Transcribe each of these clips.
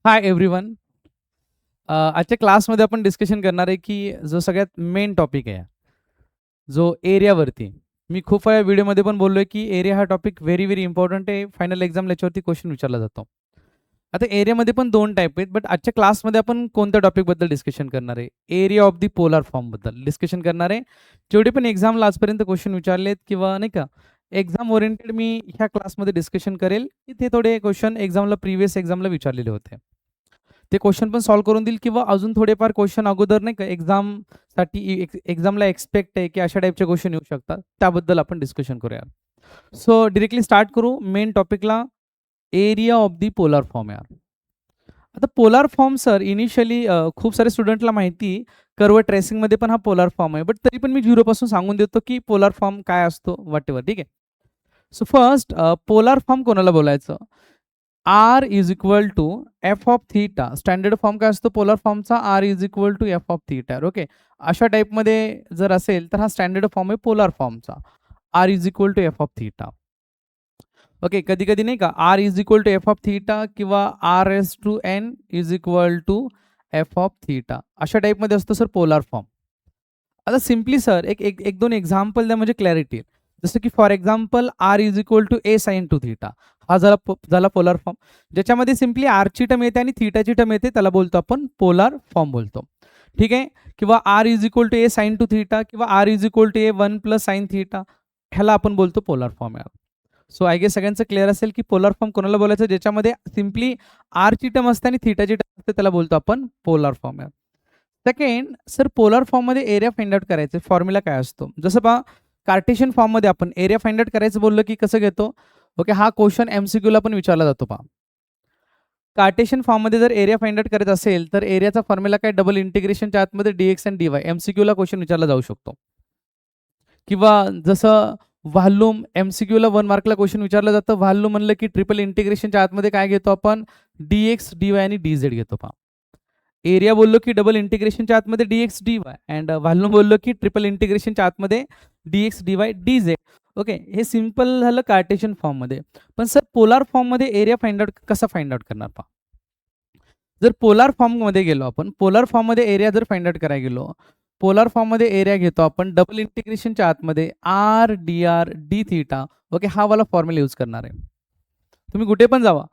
Hi everyone. आजच्या क्लासमध्ये आपण डिस्कशन करणार आहे की जो सगळ्यात मेन टॉपिक आहे, जो एरियावरती. मी खूप वेळा व्हिडिओमध्ये पण बोललोय की एरिया हा टॉपिक व्हेरी व्हेरी इम्पॉर्टंट आहे. फायनल एक्झामला याच्यावरती क्वेश्चन विचारला जातो. आता एरियामध्ये पण 2 टाइप आहेत, बट आजच्या क्लासमध्ये आपण कोणत्या टॉपिकबद्दल डिस्कशन करणार आहे? एरिया ऑफ द पोलार फॉर्मबद्दल डिस्कशन करणार आहे. जेवढे पण एक्झामला आजपर्यंत क्वेश्चन विचारलेत किंवा नाही का, एक्झाम ओरिएंटेड मी ह्या क्लासमध्ये डिस्कशन करेल, की ते थोडे क्वेश्चन एक्झामला प्रिव्हियस एक्झामला विचारलेले होते. ते क्वेश्चन पण सॉल्व्ह करून देईल किंवा अजून थोडेफार क्वेश्चन अगोदर नाही का एक्झामसाठी एक्झामला एक्सपेक्ट आहे की अशा टाईपचे क्वेश्चन येऊ शकतात. त्याबद्दल आपण डिस्कशन करूया. सो डायरेक्टली स्टार्ट करू मेन टॉपिकला. Area of the polar form यार. आता पोलार फॉर्म सर इनिशियली खूप सारे स्टुडंटला माहिती कर्व ट्रेसिंगमध्ये पण हा पोलार फॉर्म आहे. बट तरी पण मी झिरोपासून सांगून देतो की पोलार फॉर्म काय असतो व्हॉटएव्हर. ठीक आहे. सो फर्स्ट पोलार फॉर्म कोणाला बोलायचं? R is equal to f of theta. Standard form काय असतो पोलर फॉर्मचा? R is equal to f of theta. Okay. अशा टाईपमध्ये जर असेल तर हा स्टँडर्ड फॉर्म आहे पोलर फॉर्मचा. R is equal to f of theta. Okay. कधी कधी नाही का r is equal to f of theta किंवा r s to n is equal to f of theta. अशा टाईपमध्ये असतो सर पोलार फॉर्म. आता सिम्पली सर एक एक एक दोन एक्झाम्पल द्या म्हणजे क्लॅरिटी. जसं की for example r is equal to a sine two theta. हा झाला पोलार फॉर्म, ज्याच्यामध्ये सिम्पली आरची टर्म येते आणि थीटाची टर्म येते, त्याला बोलतो आपण पोलार फॉर्म बोलतो. ठीक आहे. किंवा r is equal to a sine two theta किंवा r is equal to a one plus sine theta, ह्याला आपण बोलतो पोलार फॉर्म यार. सो आय गेस सगळ्यांचं क्लिअर असेल की पोलार फॉर्म कोणाला बोलायचं? ज्याच्यामध्ये सिम्पली आरची टर्म असते आणि थीटाची टर्म असते, त्याला बोलतो आपण पोलार फॉर्म यार. सेकंड सर, पोलार फॉर्ममध्ये एरिया फाइंड आउट करायचं फॉर्म्युला काय असतो? जसं पहा, कार्टेशियन फॉर्ममध्ये आपण एरिया फाइंड आउट करायचं बोललो की कसं घेतो? ओके. हा क्वेश्चन एमसीक्यूला पण विचारला जातो. पहा, कार्टेशियन फॉर्ममध्ये जर एरिया फाइंड आउट करायचा असेल तर एरियाचा फॉर्म्युला काय? डबल इंटिग्रेशनच्या आतमध्ये डीएक्स आणि डीवाय. एमसीक्यूला क्वेश्चन विचारला जाऊ शकतो. किंवा जसं व्हॉल्यूम, एमसीक्यूला 1 मार्कला क्वेश्चन विचारलं जातं. व्हॉल्यूम म्हणलं की ट्रिपल इंटिग्रेशनच्या आतमध्ये काय घेतो आपण? डीएक्स डीवाय आणि डीझेड घेतो. पहा, एरिया बोललो की डबल इंटिग्रेशनच्या आतमध्ये डीएक्स डीवाय अँड व्हॉल्यूम बोललो की ट्रिपल इंटिग्रेशनच्या आतमध्ये डीएक्स डीवाय डीझेड. ओके. हे सिंपल झालं कार्टेशियन फॉर्ममध्ये. पण सर पोलार फॉर्ममध्ये एरिया फाइंड आउट कसा फाइंड आउट करणार? पहा, जर पोलार फॉर्ममध्ये गेलो आपण, पोलार फॉर्ममध्ये एरिया जर फाइंड आउट करायला गेलो, पोलार फॉर्ममध्ये एरिया घेतो आपण डबल इंटिग्रेशनच्या आतमध्ये r d r d theta. Okay. हा वाला फॉर्म्युला यूज करणार आहे. तुम्ही कुठे पण जावा,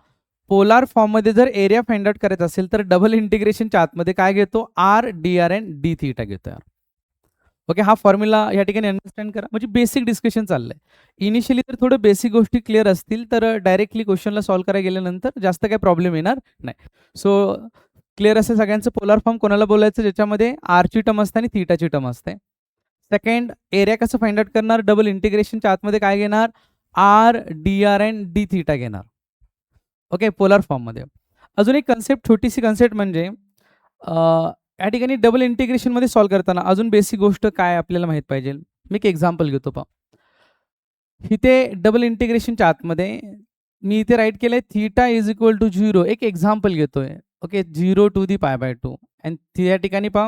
पोलार फॉर्ममध्ये जर एरिया फाइंड आउट करायचा असेल तर डबल इंटिग्रेशनच्या आतमध्ये काय घेतो? R d r and d theta घेतो यार. ओके. हा फॉर्म्युला या ठिकाणी अंडरस्टँड करा. म्हणजे बेसिक डिस्कशन चाललंय. इनिशियली तर थोडं बेसिक गोष्टी क्लिअर असतील तर डायरेक्टली क्वेश्चनला सॉल्व्ह करायला गेल्यानंतर जास्त काही प्रॉब्लेम येणार नाही. सो क्लिअर असेल सगळ्यांचं पोलार फॉर्म कोणाला बोलायचं? ज्याच्यामध्ये आरची टर्म असते आणि थीटाची टर्म असते. सेकंड, एरिया कसं फाइंड आउट करणार? डबल इंटिग्रेशनच्या आतमध्ये काय घेणार? R d r and d theta घेणार. ओके. पोलार फॉर्ममध्ये अजून एक कन्सेप्ट, छोटीशी कन्सेप्ट म्हणजे या ठिकाणी डबल इंटिग्रेशनमध्ये सॉल्व्ह करताना अजून बेसिक गोष्ट काय आपल्याला माहीत पाहिजे? मी एक एक्झाम्पल घेतो. पहा, इथे डबल इंटिग्रेशनच्या आतमध्ये मी इथे राईट केलंय थीटा इज इक्वल टू 0. एक एक्झाम्पल घेतोय. Okay. 0 to the pi by 2 and या ठिकाणी पहा,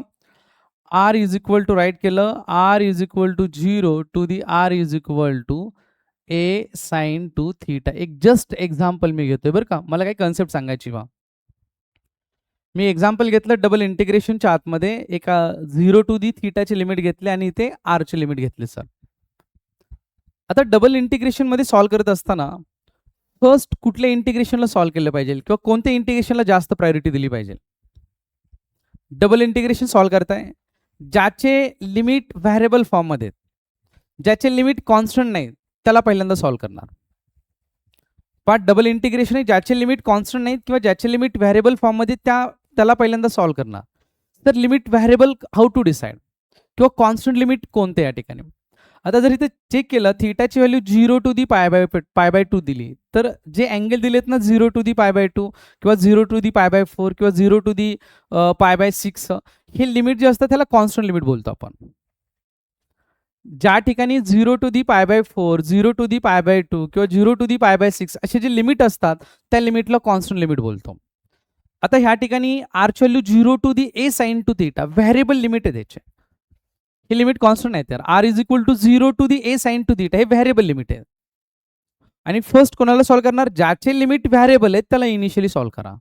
r is equal to write केलं, r is equal to 0 to the r is equal to a sine two theta. एक just example मी घेतोय बरं का, मला काही कन्सेप्ट सांगायची बा. मी एक्झाम्पल घेतलं डबल इंटिग्रेशनच्या आतमध्ये एका 0 टू दी थीटाची लिमिट घेतली आणि इथे आरची लिमिट घेतली सर. आता डबल इंटिग्रेशनमध्ये सॉल्व्ह करत असताना फर्स्ट कुठल्या इंटिग्रेशनला सॉल्व्ह केलं पाहिजे किंवा कोणत्या इंटिग्रेशनला जास्त प्रायोरिटी दिली पाहिजे? डबल इंटिग्रेशन सॉल्व्ह करताय ज्याचे लिमिट व्हॅरिएबल फॉर्ममध्ये, ज्याचे लिमिट कॉन्स्टंट नाही, त्याला पहिल्यांदा सॉल्व्ह करणार. पण डबल इंटिग्रेशन आहे ज्याचे लिमिट कॉन्स्टंट नाहीत किंवा ज्याचे लिमिट व्हॅरिएबल फॉर्ममध्ये त्याला पहिल्यांदा सॉल्व्ह करणार. तर limit variable how to decide किंवा कॉन्स्टंट लिमिट कोणते या ठिकाणी? आता जर इथे चेक केलं, थीटाची value 0 to the pi by 2 दिली, तर जे अँगल दिलेत ना 0 टू दी पाय बाय 2 किंवा 0 टू दी पाय बाय 4 किंवा 0 टू दी पाय बाय 6, हे लिमिट जे असतं त्याला कॉन्स्टंट लिमिट बोलतो आपण. ज्या ठिकाणी 0 to the pi by 4, 0 to the pi by 2 किंवा 0 टू दी पाय बाय 6 असे जे लिमिट असतात त्या लिमिटला कॉन्स्टंट लिमिट बोलतो. आता ह्या ठिकाणी आरची value 0 to the a sine two theta variable limit आहे त्याचे, हे लिमिट कॉन्स्टंट आहे. तर r is equal to 0 to the a sine two theta हे व्हॅरिएबल लिमिट आहे. आणि फर्स्ट कोणाला सॉल्व्ह करणार? ज्याचे लिमिट व्हॅरिएबल आहेत त्याला इनिशियली सॉल्व्ह करा.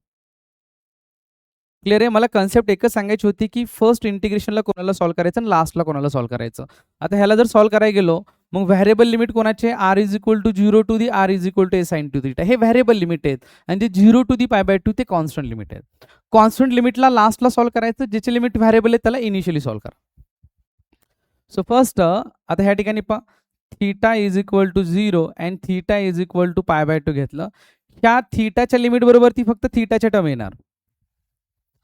क्लिअर आहे. मला कन्सेप्ट एकच सांगायची होती की फर्स्ट इंटिग्रेशनला कोणाला सॉल्व्ह करायचं आणि लास्टला कोणाला सॉल्व्ह करायचं. आता ह्याला जर सॉल्व्ह करायला गेलो मग व्हॅरिएबल लिमिट कोणाचे r is equal to 0 to the r is equal to a sine two theta हे व्हॅरिएबल लिमिट आहेत आणि जे 0 टू दी π/2 ते कॉन्स्टंट लिमिट आहेत. कॉन्स्टंट लिमिटला लास्टला सॉल्व्ह करायचं, ज्याचे लिमिट व्हॅरिएबल आहे त्याला इनिशियली सॉल्व्ह करा. सो फर्स्ट आता ह्या ठिकाणी पहा theta is equal to 0 and theta is equal to π/2 घेतलं. ह्या थीटाच्या लिमिट बरोबर ती फक्त थीटाच्या टर्म येणार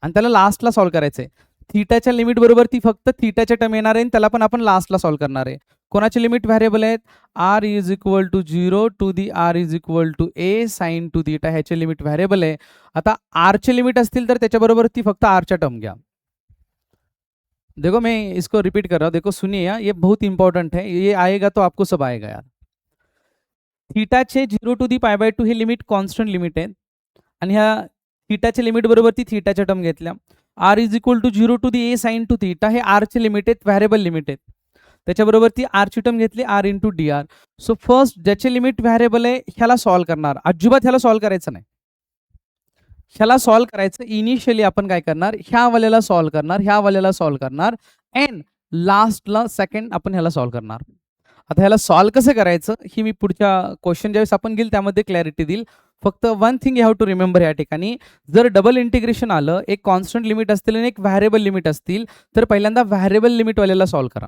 आणि त्याला लास्टला सॉल्व्ह करायचं आहे. थीटाच्या लिमिट बरोबर ती फक्त थीटाच्या टर्म येणार आहे आणि त्याला पण आपण लास्टला सॉल्व्ह करणार आहे. कोणाचे लिमिट व्हॅरिएबल आहेत r is equal to 0 to the r is equal to a sine two theta ह्याचे लिमिट व्हॅरिएबल आहे. आता आरचे लिमिट असतील तर त्याच्याबरोबर ती फक्त आरच्या टर्म घ्या. देखो मैं इसको रिपीट कर रहा हूँ, देखो सुनिए यार, ये बहुत इंपॉर्टेंट है, ये आएगा तो आपको सब आएगा यार. थीटाचे 0 टू दी π/2 हे लिमिट कॉन्स्टंट लिमिट आहे आणि ह्या थीटाच्या लिमिट बरोबर ती थीटाच्या टर्म घेतल्या. R is equal to 0 to the a sine two theta हे आरचे लिमिट आहेत, व्हॅरिएबल लिमिट आहेत. त्याच्याबरोबर ती आरची टर्म घेतली r into d r. So first ज्याचे लिमिट व्हॅरिएबल आहे ह्याला सॉल्व्ह करणार, अजिबात ह्याला सॉल्व्ह करायचं नाही. ह्याला सॉल्व्ह करायचं इनिशियली आपण काय करणार, ह्या वाल्याला सॉल्व्ह करणार, ह्या वाल्याला सॉल्व्ह करणार अँड लास्टला सेकंड आपण ह्याला सॉल्व्ह करणार. आता ह्याला सॉल्व्ह कसं करायचं ही मी पुढच्या क्वेश्चन ज्यावेळेस आपण घेईल त्यामध्ये क्लॅरिटी देईल. फक्त one thing you have to remember या ठिकाणी, जर डबल इंटिग्रेशन आलं, एक कॉन्स्टंट लिमिट असतील आणि एक व्हॅरिएबल लिमिट असतील, तर पहिल्यांदा व्हॅरिएबल लिमिटवाल्याला सॉल्व्ह करा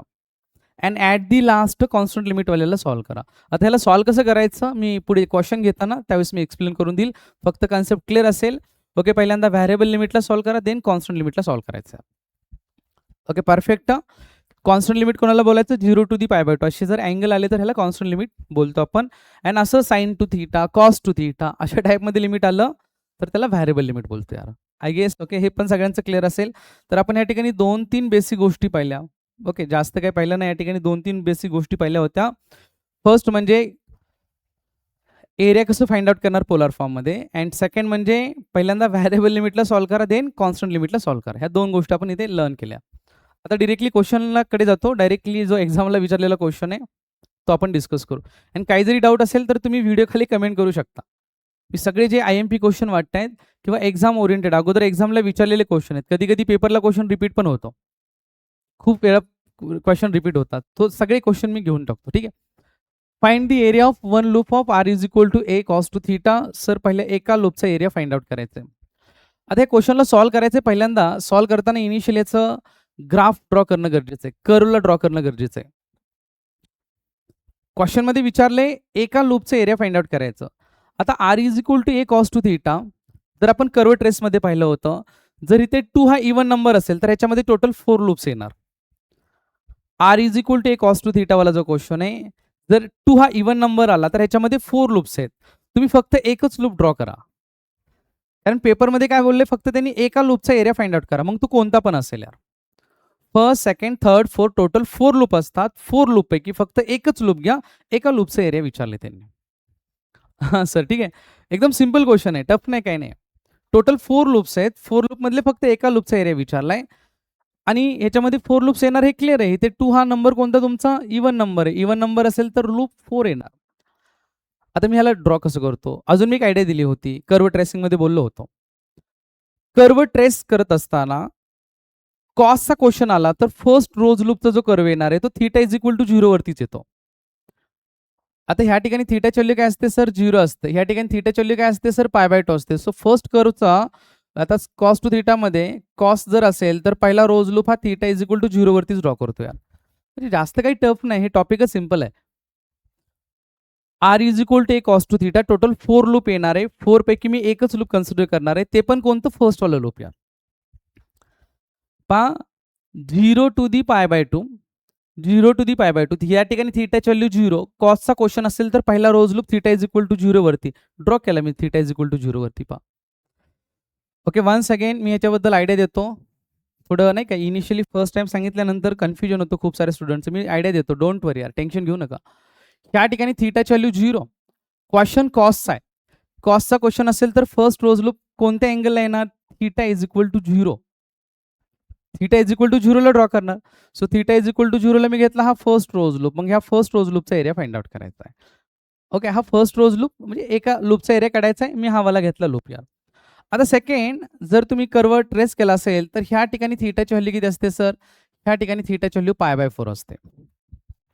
and at the last constant लिमिटवाल्याला सॉल्व्ह करा. आता ह्याला सॉल्व्ह कसं करायचं मी पुढे क्वेश्चन घेताना त्यावेळेस मी एक्सप्लेन करून देईल, फक्त कन्सेप्ट क्लिअर असेल. ओके, पहिल्यांदा व्हॅरिएबल लिमिटला सॉल्व्ह करा, देन कॉन्स्टंट लिमिटला सॉल्व्ह करायचं. Okay perfect. कॉन्स्टंट लिमिट कोणाला बोलायचं 0 टू दी π/2 असे जर अँगल आले तर ह्याला कॉन्स्टंट लिमिट बोलतो आपण. अँड असं sign two theta cos two theta अशा टाईपमध्ये लिमिट आलं तर त्याला व्हॅरिएबल लिमिट बोलतो यार. आय गेस ओके हे पण सगळ्यांचं क्लिअर असेल. तर आपण या ठिकाणी 2-3 बेसिक गोष्टी पाहिल्या. ओके जास्त काही पाहिलं नाही, या ठिकाणी 2-3 बेसिक गोष्टी पाहिल्या होत्या. फर्स्ट म्हणजे एरिया कसं फाइंड आउट करणार पोलर फॉर्ममध्ये अँड सेकंड म्हणजे पहिल्यांदा व्हॅरिएबल लिमिटला सॉल्व्ह करा देन कॉन्स्टंट लिमिटला सॉल्व्ह करा. ह्या दोन गोष्टी आपण इथे लर्न केल्या. आता डिरेक्टली क्वेश्चनला कडे जातो. डायरेक्टली जो एक्झामला विचारलेला क्वेश्चन आहे तो आपण डिस्कस करू. आणि काही जरी डाऊट असेल तर तुम्ही व्हिडिओ खाली कमेंट करू शकता. मी सगळे जे IMP क्वेश्चन वाटत आहेत किंवा एक्झाम ओरिएंटेड अगोदर एक्झामला विचारलेले क्वेश्चन आहेत, कधी कधी पेपरला क्वेश्चन रिपीट पण होतो, खूप वेळा क्वेश्चन रिपीट होतात, तो सगळे क्वेश्चन मी घेऊन टाकतो. ठीक आहे. Find the area of one loop of r is equal to a cos two theta. Sir पहिले एका लूपचा एरिया फाइंड आउट करायचा आहे. आता या क्वेश्चनला सॉल्व्ह करायचं पहिल्यांदा सॉल्व्ह करताना इनिशियली याचं ग्राफ ड्रॉ करणं गरजेचं आहे, कर्वला ड्रॉ करणं गरजेचं आहे. क्वेश्चन मध्ये विचारले एका लूपचं एरिया फाइंड आउट करायचं. आता r is equal to a cos two theta जर आपण कर्व ट्रेसमध्ये पाहिलं होतं, जर इथे 2 हा इवन नंबर असेल तर ह्याच्यामध्ये टोटल 4 लूप्स येणार. R is equal to a cos two theta वाला जो क्वेश्चन आहे, जर 2 हा इवन नंबर आला तर ह्याच्यामध्ये 4 लूप्स आहेत. तुम्ही फक्त एकच लूप ड्रॉ करा, कारण पेपरमध्ये काय बोलले फक्त त्यांनी एका लूपचा एरिया फाइंड आउट करा, मग तो कोणता पण असेल यार. First second third fourth total 4 loop असतात. 4 लूप पैकी फक्त एकच लूप घ्या, एका लूपचा एरिया विचारले त्यांनी. हां सर ठीक आहे, एकदम सिंपल क्वेश्चन आहे, टफ नाही काही नाही. टोटल 4 लूप्स आहेत, 4 लूप मधले फक्त एका लूपचा एरिया विचारलाय आणि ह्याच्यामध्ये 4 लूप्स येणार हे क्लिअर आहे. इथे 2 हा नंबर कोणता तुमचा इवन नंबर आहे, इवन नंबर असेल तर लूप 4 येणार. आता मी ह्याला ड्रॉ कसं करतो, अजून मी एक आयडिया दिली होती, कर्व ट्रेसिंग मध्ये बोललो होतो. कर्व ट्रेस करत असताना कॉसचा क्वेश्चन आला तर फर्स्ट रोज लूपचा जो कर्व येणार आहे तो थीटा इज इक्वल टू 0 वरतीच येतो. आता ह्या ठिकाणी थीटाची व्हॅल्यू काय असते सर 0 असते, ह्या ठिकाणी थीटाची व्हॅल्यू काय असते सर π/2 असते. सो फर्स्ट कर्वचा आता कॉस टू थीटा मध्ये कॉस जर असेल तर पहिला रोज लूप हा थीटा इज इक्वल टू 0 वरतीच ड्रॉ करतो यार. म्हणजे जास्त काही टफ नाही, हे टॉपिकच सिंपल आहे. R is equal to a cos two theta total 4 loop येणार आहे, 4 पैकी मी एकच लूप कन्सिडर करणार आहे, ते पण कोणतं फर्स्ट वाला लूप यार. पा 0 टू दी π/2 0 टू दी π/2 या ठिकाणी थीटाची व्हॅल्यू 0, कॉसचा क्वेश्चन असेल तर पहिला rose loop theta is equal to 0 वरती ड्रॉ केला मी, थीटा इज इक्वल टू 0 वरती पा. ओके वन्स अगेन मी याच्याबद्दल आयडिया देतो, थोडं नाही का इनिशियली फर्स्ट टाइम सांगितल्यानंतर कन्फ्युजन होतो खूप सारे स्टुडंट्स, मी आयडिया देतो, डोंट वरी यार, टेन्शन घेऊ नका. या ठिकाणी थीटाची व्हॅल्यू 0, क्वेश्चन कॉसचा आहे, कॉसचा क्वेश्चन असेल तर फर्स्ट रोज लूप कोणत्या अँगलला येणार, theta is equal to 0, theta is equal to 0 ला ड्रॉ करणार. So theta is equal to 0 ला मी घेतला हा फर्स्ट रोज लूप, मग ह्या फर्स्ट रोज लूपचा एरिया फाइंड आउट करायचा आहे. ओके हा फर्स्ट रोज लूप म्हणजे एका लूपचा एरिया काढायचा आहे, मी हा वाला घेतला लूप यार. आता सेकंड, जर तुम्ही कर्व ट्रेस केला असेल तर ह्या ठिकाणी थीटाची व्हॅल्यू किती असते सर? ह्या ठिकाणी थीटाची व्हॅल्यू π/4 असते.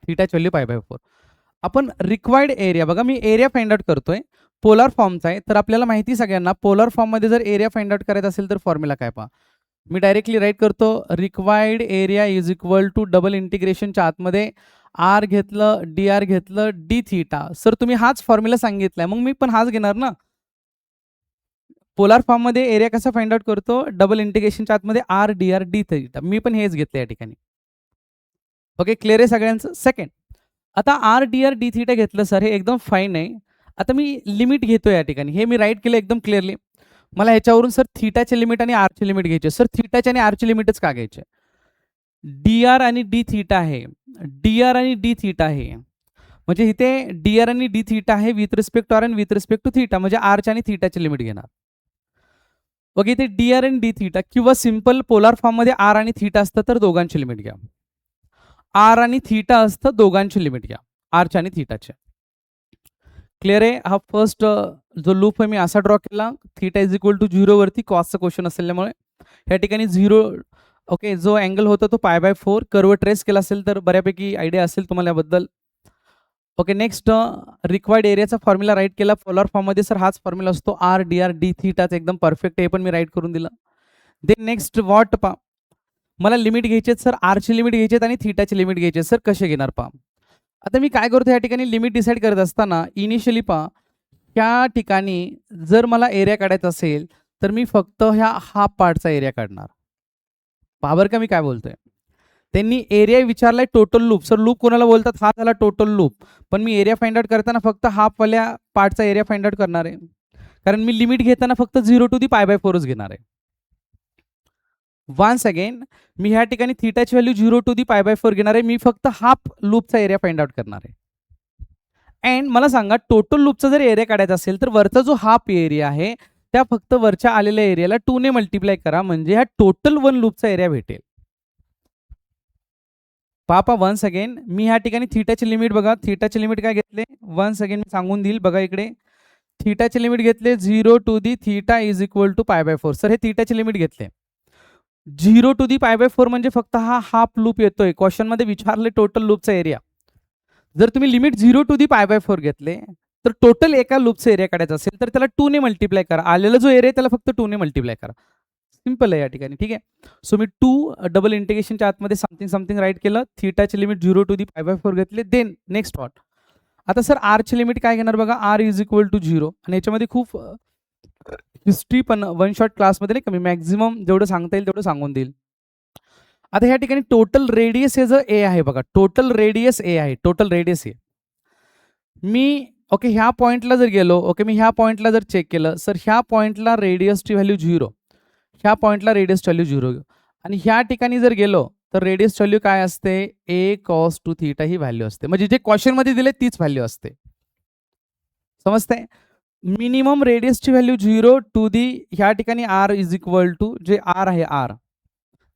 थीटाची व्हॅल्यू π/4. आपण रिक्वायर्ड एरिया बघा, मी एरिया फाइंड आउट करतोय. पोलर फॉर्मचा आहे, तर आपल्याला माहिती सगळ्यांना पोलर फॉर्ममध्ये जर एरिया फाइंड आउट करायचा असेल तर फॉर्म्युला काय पहा. मी डायरेक्टली राईट करतो, required area is equal to double इंटिग्रेशनच्या आतमध्ये आर घेतलं, डी आर घेतलं, डी थीटा. सर तुम्ही हाच फॉर्म्युला सांगितलाय, मग मी पण हाच घेणार ना. पोलार फॉर्ममध्ये एरिया कसा फाइंड आउट करतो? डबल इंटिग्रेशनच्या आतमध्ये r d r d theta. मी पण हेच घेतलं या ठिकाणी. ओके, क्लिअर आहे सगळ्यांचं? सेकंड, आता r d r d theta घेतलं सर, हे एकदम फाईन आहे. आता मी लिमिट घेतो या ठिकाणी, हे मी राईट केलं एकदम क्लिअरली. मला ह्याच्यावरून सर थीटाचे लिमिट आणि आरचे लिमिट घ्यायचे. सर थीटाचे आणि आरचे लिमिटच का घ्यायचे? डी आर आणि डी थीटा आहे, डी आर आणि डी थीटा आहे, म्हणजे इथे डी आर आणि डी थीटा आहे विथ रिस्पेक्ट टू आर आणि विथ रिस्पेक्ट टू थीटा, म्हणजे आरच्या आणि थीटाचे लिमिट घेणार. ओके, इथे डी आर आणि डी थीटा, किंवा सिंपल पोलार फॉर्ममध्ये आर आणि थीटा असतं तर दोघांची लिमिट घ्या. आर आणि थीटा असतं, दोघांची लिमिट घ्या, आरच्या आणि थीटाचे. क्लिअर आहे? हा फर्स्ट जो लूप आहे मी असा ड्रॉ केला, थीटा इज इक्वल टू 0 वरती कॉसचा क्वेश्चन असल्यामुळे या ठिकाणी 0. ओके, जो अँगल होता तो π/4. कर्व ट्रेस केला असेल तर बऱ्यापैकी आयडिया असेल तुम्हाला याबद्दल. ओके, नेक्स्ट रिक्वायर्ड एरियाचा फॉर्म्युला राईट केला पोलर फॉर्ममध्ये. सर हाच फॉर्म्युला असतो, आर डी आर डी थीटाच एकदम परफेक्ट आहे, पण मी राईट करून दिलं. देन नेक्स्ट वॉट पा, मला लिमिट घ्यायचे सर, आरची लिमिट घ्यायचे आणि थीटाची लिमिट घ्यायचे. सर कसे घेणार पहा. आता मी काय करतो, या ठिकाणी लिमिट डिसाईड करत असताना इनिशियली पहा, त्या ठिकाणी जर मला एरिया काढायचा असेल तर मी फक्त ह्या हाफ पार्टचा एरिया काढणार. पहा बरं का मी काय बोलतोय. त्यांनी एरिया विचारलाय टोटल लूप. सर लूप कोणाला बोलतात? हा झाला टोटल लूप, पण मी एरिया फाइंड आउट करताना फक्त हाफवाल्या पार्टचा एरिया फाइंड आउट करणार आहे, कारण मी लिमिट घेताना फक्त 0 टू दी π/4च घेणार आहे. वन्स अगेन, मी ह्या ठिकाणी थीटाची व्हॅल्यू 0 टू दी π/4 घेणार आहे. मी फक्त हाफ लूपचा एरिया फाइंड आउट करणार आहे. अँड मला सांगा, टोटल लूपचा जर एरिया काढायचा असेल तर वरचा जो हाफ एरिया आहे त्या फक्त वरच्या आलेल्या एरियाला 2 ने मल्टिप्लाय करा, म्हणजे ह्या टोटल 1 लूपचा एरिया भेटेल. पापा वन्स अगेन, मी ह्या ठिकाणी थीटाची लिमिट बघा, थीटाची लिमिट काय घेतले वन्स अगेन मी सांगून देईल बघा. इकडे थीटाची लिमिट घेतले 0 to the theta is equal to π/4. Sir हे थीटाची लिमिट घेतले 0 टू दी π/4, म्हणजे फक्त हा हाफ लूप येतोय. क्वेश्चन मध्ये विचारले टोटल लूपचा एरिया. जर तुम्ही लिमिट 0 टू दी π/4 घेतले तर टोटल एका लूपचा एरिया काढायचा असेल तर त्याला 2 ने मल्टिप्लाय करा. आलेला जो एरिया त्याला फक्त 2 ने मल्टिप्लाय करा. सिंपल आहे या ठिकाणी, ठीक आहे. सो मी 2 डबल इंटिग्रेशनच्या आतमध्ये समथिंग समथिंग राईट केलं. थीटाची लिमिट 0 टू दी π/4 घेतले. देन नेक्स्ट वॉट, आता सर आरची लिमिट काय घेणार बघा, आर इज इक्वल टू 0. आणि याच्यामध्ये खूप हिस्ट्री पण वन शॉट क्लासमध्ये नाही का, मी मॅक्झिमम जेवढं सांगता येईल तेवढं सांगून देईल. आता ह्या ठिकाणी टोटल रेडियस हे जर ए आहे बघा, टोटल रेडियस ए आहे, टोटल रेडियस ए. मी ओके ह्या पॉईंटला जर गेलो, ओके मी ह्या पॉईंटला जर चेक केलं, सर ह्या पॉईंटला रेडियसची व्हॅल्यू 0, ह्या पॉईंटला रेडियसची व्हॅल्यू 0, आणि ह्या ठिकाणी जर गेलो तर रेडियस व्हॅल्यू काय असते, ए कॉस टू थीटा ही व्हॅल्यू असते. म्हणजे जे क्वेश्चनमध्ये दिले तीच व्हॅल्यू असते. समजतंय? मिनिमम रेडियसची व्हॅल्यू 0 टू दी, ह्या ठिकाणी आर इज इक्वल टू, जे आर आहे आर,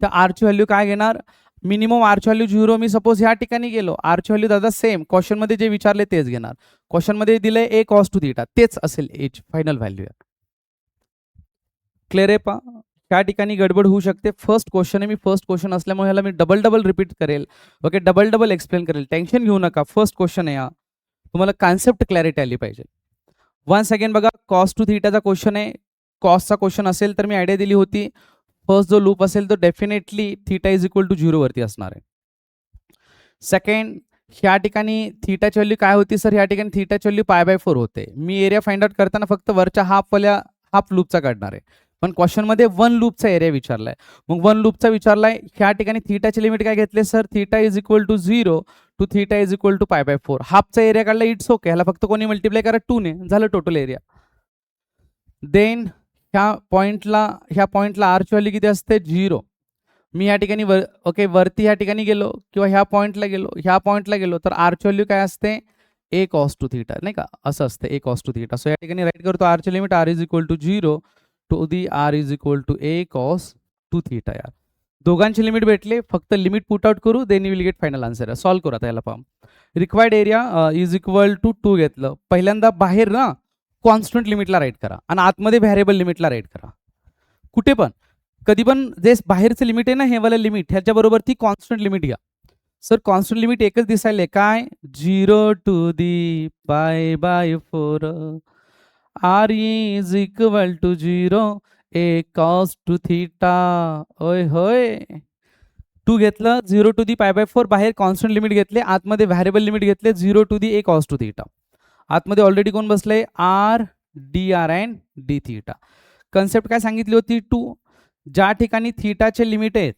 तर आरची व्हॅल्यू काय घेणार, मिनिमम आरची व्हॅल्यू 0. मी सपोज ह्या ठिकाणी गेलो, आरची व्हॅल्यू दादा सेम क्वेश्चनमध्ये जे विचारले तेच घेणार. क्वेश्चनमध्ये दिले ए कॉस टू थीटा, तेच असेल एच फायनल व्हॅल्यू. क्लिअर आहे पा. त्या ठिकाणी गडबड होऊ शकते. फर्स्ट क्वेश्चन आहे, मी फर्स्ट क्वेश्चन असल्यामुळे ह्याला मी डबल रिपीट करेल. ओके, डबल एक्सप्लेन करेल, टेन्शन घेऊ नका. फर्स्ट क्वेश्चन आहे हा, तुम्हाला कॉन्सेप्ट क्लॅरिटी आली पाहिजे. वन्स अगेन बघा, कॉस टू थीटाचा क्वेश्चन आहे. कॉसचा क्वेश्चन असेल तर मी आयडिया दिली होती, फर्स्ट जो लूप असेल तो definitely theta is equal to 0 वरती असणार आहे. सेकंड, ह्या ठिकाणी थीटाची व्हॅल्यू काय होती सर, ह्या ठिकाणी थीटाची व्हॅल्यू π/4 होते. मी एरिया फाइंड आउट करताना फक्त वरच्या हाफ लूपचा काढणार आहे, पण क्वेश्चनमध्ये 1 लूपचा एरिया विचारलाय. मग 1 लूपचा विचारलाय, ह्या ठिकाणी थीटाची लिमिट काय घेतले sir, theta is equal to 0 to theta is equal to π/4. हाफचा एरिया काढला, इट्स ओके, ह्याला फक्त कोणी मल्टिप्लाय करा 2 ने, झालं टोटल एरिया. देन ह्या पॉइंटला आरची व्हॅल्यू किती असते, 0. मी ह्या ठिकाणी ओके वरती ह्या ठिकाणी गेलो किंवा ह्या पॉइंटला गेलो तर आरची व्हॅल्यू काय असते, ए कॉस टू थीटा, नाही का, असं असते a cos two theta. So या ठिकाणी राईट करतो, आरची limit r is equal to 0 to the r is equal to a cos two theta. यार दोघांची लिमिट भेटले, फक्त लिमिट पुट आउट करू, then you will get final answer. Solve करू आता याला. पहा, required area is equal to 2 घेतलं. पहिल्यांदा बाहेर ना कॉन्स्टंट लिमिटला राईट करा आणि आतमध्ये व्हॅरिएबल लिमिटला राईट करा. कुठे पण कधी पण जे बाहेरचं लिमिट आहे ना, हे वाला लिमिट ह्याच्याबरोबर ती कॉन्स्टंट लिमिट घ्या. सर कॉन्स्टंट लिमिट एकच दिसायले काय, 0 to the pi by 4 r is equal to 0 a cos two theta. ओय होय, 2 घेतलं, 0 टू दी पाय बाय 4 बाहेर कॉन्स्टंट लिमिट घेतले, आतमध्ये व्हॅरिएबल लिमिट घेतले 0 to the a cos two theta. आतमध्ये ऑलरेडी कोण बसले, r d r and d theta. Concept काय सांगितली होती, 2 ज्या ठिकाणी थीटाचे लिमिट आहेत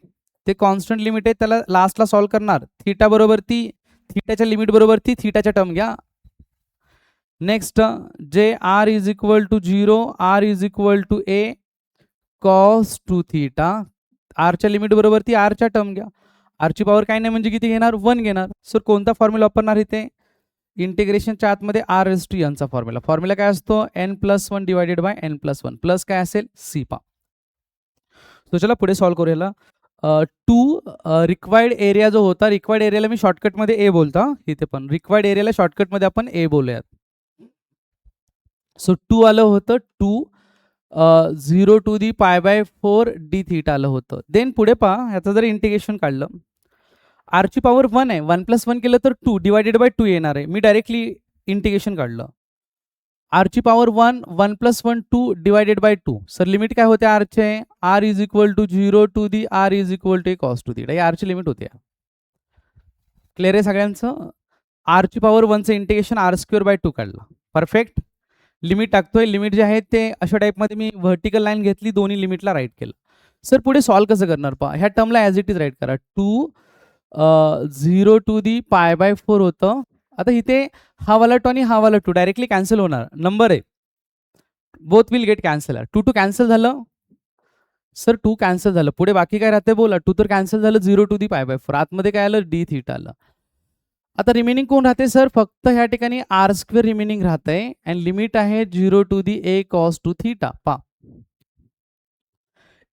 ते कॉन्स्टंट लिमिट आहे, त्याला लास्टला सॉल्व्ह करणार. थीटा बरोबर ती थीटाच्या लिमिट बरोबर ती थीटाच्या टर्म घ्या. नेक्स्ट जे r is equal to 0 r is equal to a cos two theta, आरच्या लिमिट बरोबर ती आरच्या टर्म घ्या. आरची पॉवर काय नाही म्हणजे किती घेणार, 1 घेणार. सर कोणता फॉर्म्युला वापरणार इथे, इंटिग्रेशनच्या आतमध्ये आर एस टू एनचा फॉर्म्युला. फॉर्म्युला काय असतो, n+1 divided by n+1 plus काय असेल सी पा. तो चला पुढे सॉल्व्ह करू याला. 2 रिक्वायर्ड एरिया जो होता, रिक्वायर्ड एरियाला मी शॉर्टकटमध्ये ए बोलतो. इथे पण रिक्वायर्ड एरियाला शॉर्टकटमध्ये आपण ए बोलूयात. सो 2 आलं होतं, 2 0 to the pi by 4 D theta आलं होतं. देन पुढे पहा, ह्याचं जर इंटिग्रेशन काढलं, आरची पॉवर 1 आहे, 1+1 केलं तर 2 डिवायडेड बाय 2 येणार आहे. मी डायरेक्टली इंटिग्रेशन काढलं. आरची power 1 1+1 2 divided by 2. Sir limit काय होते आरचे, r is equal to 0 to the r is equal to a cos two theta. ही आरची लिमिट होते. क्लिअर आहे सगळ्यांचं. आरची पॉवर 1चं इंटिग्रेशन r² बाय 2 काढलं. परफेक्ट. लिमिट टाकतोय, लिमिट जे आहे ते अशा टाईपमध्ये मी व्हर्टिकल लाईन घेतली, दोन्ही लिमिटला राईट केलं. सर पुढे सॉल्व्ह कसं करणार पहा, ह्या टर्मला ॲज इट इज राईट करा. 2 0 टू दी पाय बाय 4 होतं. आता इथे हा वाला 2 आणि हा वाला 2 डायरेक्टली कॅन्सल होणार, नंबर आहे, both will get cancel. 2 2 cancel झालं. सर 2 कॅन्सल झालं, पुढे बाकी काय राहते बोला. 2 तर कॅन्सल झालं, 0 टू दी पाय बाय 4 आतमध्ये काय आलं, डी थीटा आलं. आता रिमेनिंग कोण राहते सर, फक्त ह्या ठिकाणी r² रिमेनिंग राहतंय अँड लिमिट आहे 0 to the a cos two theta. पा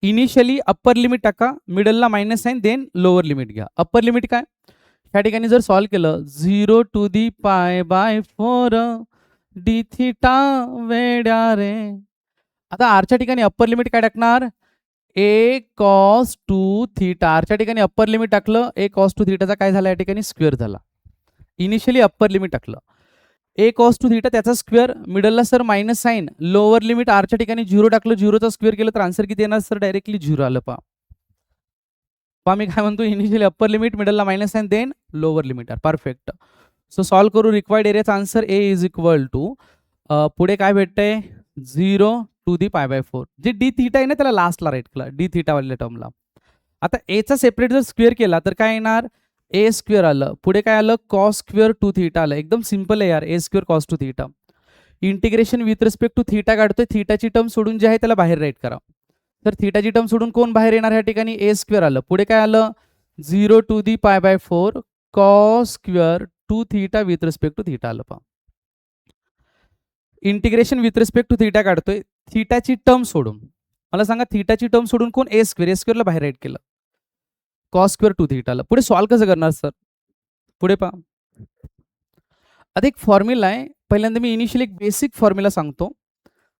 इनिशियली अप्पर लिमिट टाका, मिडलला minus sign, then lower limit घ्या. अप्पर लिमिट काय, ह्या ठिकाणी जर सॉल्व्ह केलं, 0 to the pi by 4 D theta वेड्या रे. आता आरच्या ठिकाणी अप्पर लिमिट काय टाकणार, ए कॉस टू थीटा. आरच्या ठिकाणी अप्पर लिमिट टाकलं, ए कॉस टू थीटाचा काय झाला या ठिकाणी स्क्वेअर झाला. इनिशियली अप्पर लिमिट टाकलं, ए कॉस टू थीटा त्याचा स्क्वेअर, मिडलला sir minus sign, lower limit आरच्या ठिकाणी 0 टाकलं, 0चा स्क्वेअर केलं तर आन्सर किती येणार सर, डायरेक्टली 0 आलं. पहा मी काय म्हणतो, इनिशियली अप्पर लिमिट, मिडलला minus sign, then lower limit r. Perfect. So solve करू. रिक्वायर्ड एरियाचा answer a is equal to पुढे काय भेटतंय, 0 टू दी पाय बाय 4. जे डी थीटा आहे ना त्याला लास्टला राईट केला, डी थीटा वाल्या टर्मला. आता एचा सेपरेट जर स्क्वेअर केला तर काय येणार, ए स्क्वेअर आलं, पुढे काय आलं, कॉस स्क्वेअर टू थीटा आलं. एकदम सिंपल आहे यार, a square cos two theta. Integration with respect to theta काढतोय, थीटाची टर्म सोडून जे आहे त्याला बाहेर राईट करा. तर थीटाची टर्म सोडून कोण बाहेर येणार, ह्या ठिकाणी ए स्क्वेअर आलं, पुढे काय आलं, 0 to the pi by 4 cos square two theta with respect to theta आलं. पहा integration with respect to theta काढतोय, थीटाची टर्म सोडून, मला सांगा थीटाची टर्म सोडून कोण, ए स्क्वेअर, ए स्क्वेअरला बाहेर राईट केलं, कॉस स्क्वेअर टू थीटा आलं. पुढे सॉल्व्ह कसं करणार सर, पुढे पहा. आता एक फॉर्म्युला आहे, पहिल्यांदा मी इनिशियली एक बेसिक फॉर्म्युला सांगतो,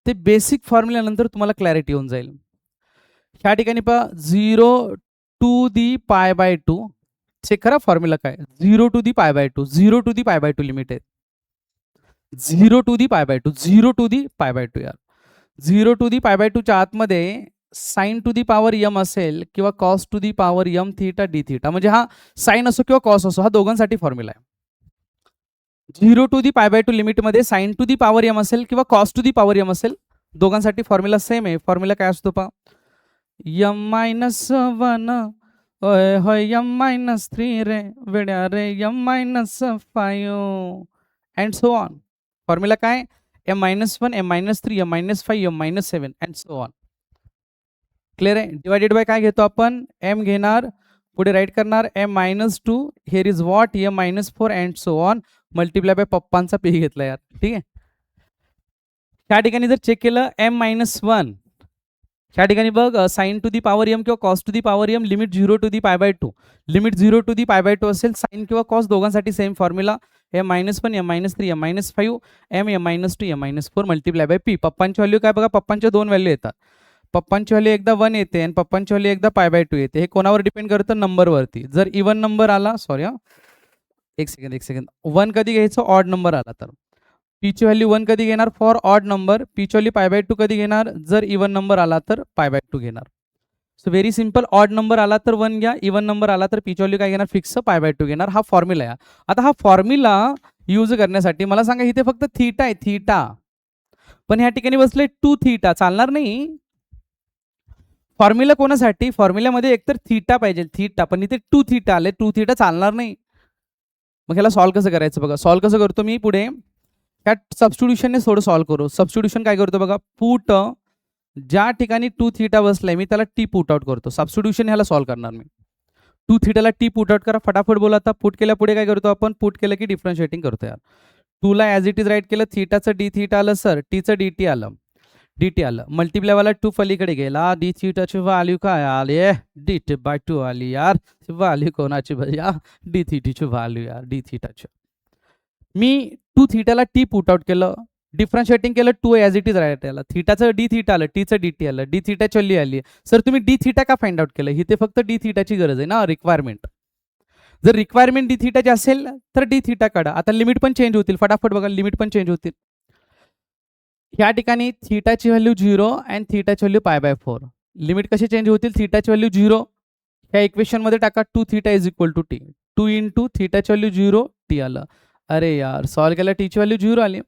ते बेसिक फॉर्म्युल्यानंतर तुम्हाला क्लॅरिटी होऊन जाईल. ह्या ठिकाणी पहा, 0 to the pi by 2, check करा फॉर्म्युला काय, 0 to the pi by 2, 0 to the pi by 2 limit आहे, 0 to the pi by 2, 0 to the pi by 2 यार. 0 टू दी पाय बाय 2 च्या आतमध्ये sine to the power m असेल किंवा cos to the power m theta d theta, म्हणजे हा sign असो किंवा कॉस असो, हा दोघांसाठी फॉर्म्युला आहे. 0 टू दी पाय बाय 2 लिमिटमध्ये sine to the power m असेल किंवा cos to the power m असेल, दोघांसाठी फॉर्म्युला सेम आहे. फॉर्म्युला काय असतो पहा, m-1 होय होय, m-3 रे वेड्या रे, m-5 and so on. Formula काय, m-1 m-3 m-5 m-7 and so on. Clear आहे. डिवायडेड बाय काय घेतो आपण, m घेणार, पुढे राईट करणार m-2, here is what, m-4 and so on, multiply by पप्पांचा p घेतला यार. ठीक आहे. त्या ठिकाणी जर चेक केलं, m-1 ह्या ठिकाणी बघ sine to the power m किंवा cos to the power m limit 0 to the π/2 limit 0 to the π/2 असेल साइन किंवा कॉस दोघांसाठी same formula m-1 m-3 m-5 m-2 m-4 multiply by p. पप्पांची व्हॅल्यू काय बघा, पप्पांच्या दोन व्हॅल्यू येतात. पप्पांची व्हॅल्यू एकदा 1 येते आणि पप्पांची व्हॅल्यू एकदा π/2 येते. हे कोणावर डिपेंड करतं, नंबरवरती. जर इवन नंबर आला, सॉरी एक सेकंद 1 कधी घ्यायचं, ऑड नंबर आला तर पीची व्हॅल्यू 1 कधी घेणार, for odd number. Peechi value π/2 कधी घेणार, जर इवन नंबर आला तर π/2 घेणार. So very simple. Odd number आला तर 1 घ्या, इवन नंबर आला तर पीची व्हॅल्यू काय घेणार, फिक्स π/2 घेणार. हा फॉर्म्युला आहे. आता हा फॉर्म्युला यूज करण्यासाठी मला सांगा, इथे फक्त थीटा आहे, थीटा, पण ह्या ठिकाणी बसले 2 थीटा, चालणार नाही. फॉर्म्युला कोणासाठी, फॉर्म्युल्यामध्ये एकतर थीटा पाहिजे, थीटा, पण इथे 2 थीटा आले, 2 थीटा चालणार नाही. मग ह्याला सॉल्व्ह कसं करायचं बघा. सॉल्व्ह कसं करतो मी, पुढे ह्या सबस्टिट्यूशनने थोडं सॉल्व्ह करू. सबस्टिट्यूशन काय करतो बघा, पुट ज्या ठिकाणी 2 थीटा बसलाय मी त्याला टी पुट आउट करतो. सबस्टिट्यूशन ह्याला सॉल्व्ह करणार मी. 2 थीटाला टी पुट आउट करा, फटाफट बोला. आता पुट केल्या पुढे काय करतो आपण, पुट केलं की डिफरन्शिएटिंग करतो यार. 2 ला ॲज इट इज राईट केलं, थीटाचं डी थीटा आलं सर, टीचं डी आलं, dt आलं. मल्टिप्लायवाला 2 पलीकडे गेला, डी थीटाची व्हॅल्यू काय आली, dt/2 आली यार. व्हॅल्यू कोणाची भैया, डी थीटाची व्हॅल्यू यार, डी थीटाची. मी 2 थीटाला टी पुट आउट केलं, डिफरन्शिएटिंग केलं, 2 ॲज इट इज राईट आलं. थीटाचं डी थीटा आलं, टीचं dt आलं, डी थीटाची व्हॅल्यू आली. सर तुम्ही डी थीटा का फाइंड आउट केलं, इथे फक्त डी थीटाची गरज आहे ना, रिक्वायरमेंट. जर रिक्वायरमेंट डी थीटाची असेल तर डी थीटा काढा. आता लिमिट पण चेंज होतील, फटाफट बघा, लिमिट पण चेंज होतील. ह्या ठिकाणी थीटाची व्हॅल्यू 0 आणि थीटाची व्हॅल्यू π/4. लिमिट कशी चेंज होतील, थीटाची व्हॅल्यू 0 ह्या इक्वेशन मध्ये टाका, 2 theta is equal to t, 2 into थीटाची व्हॅल्यू 0 टी आलं. अरे यार सॉल्व्ह केलं, टीची व्हॅल्यू 0 आली.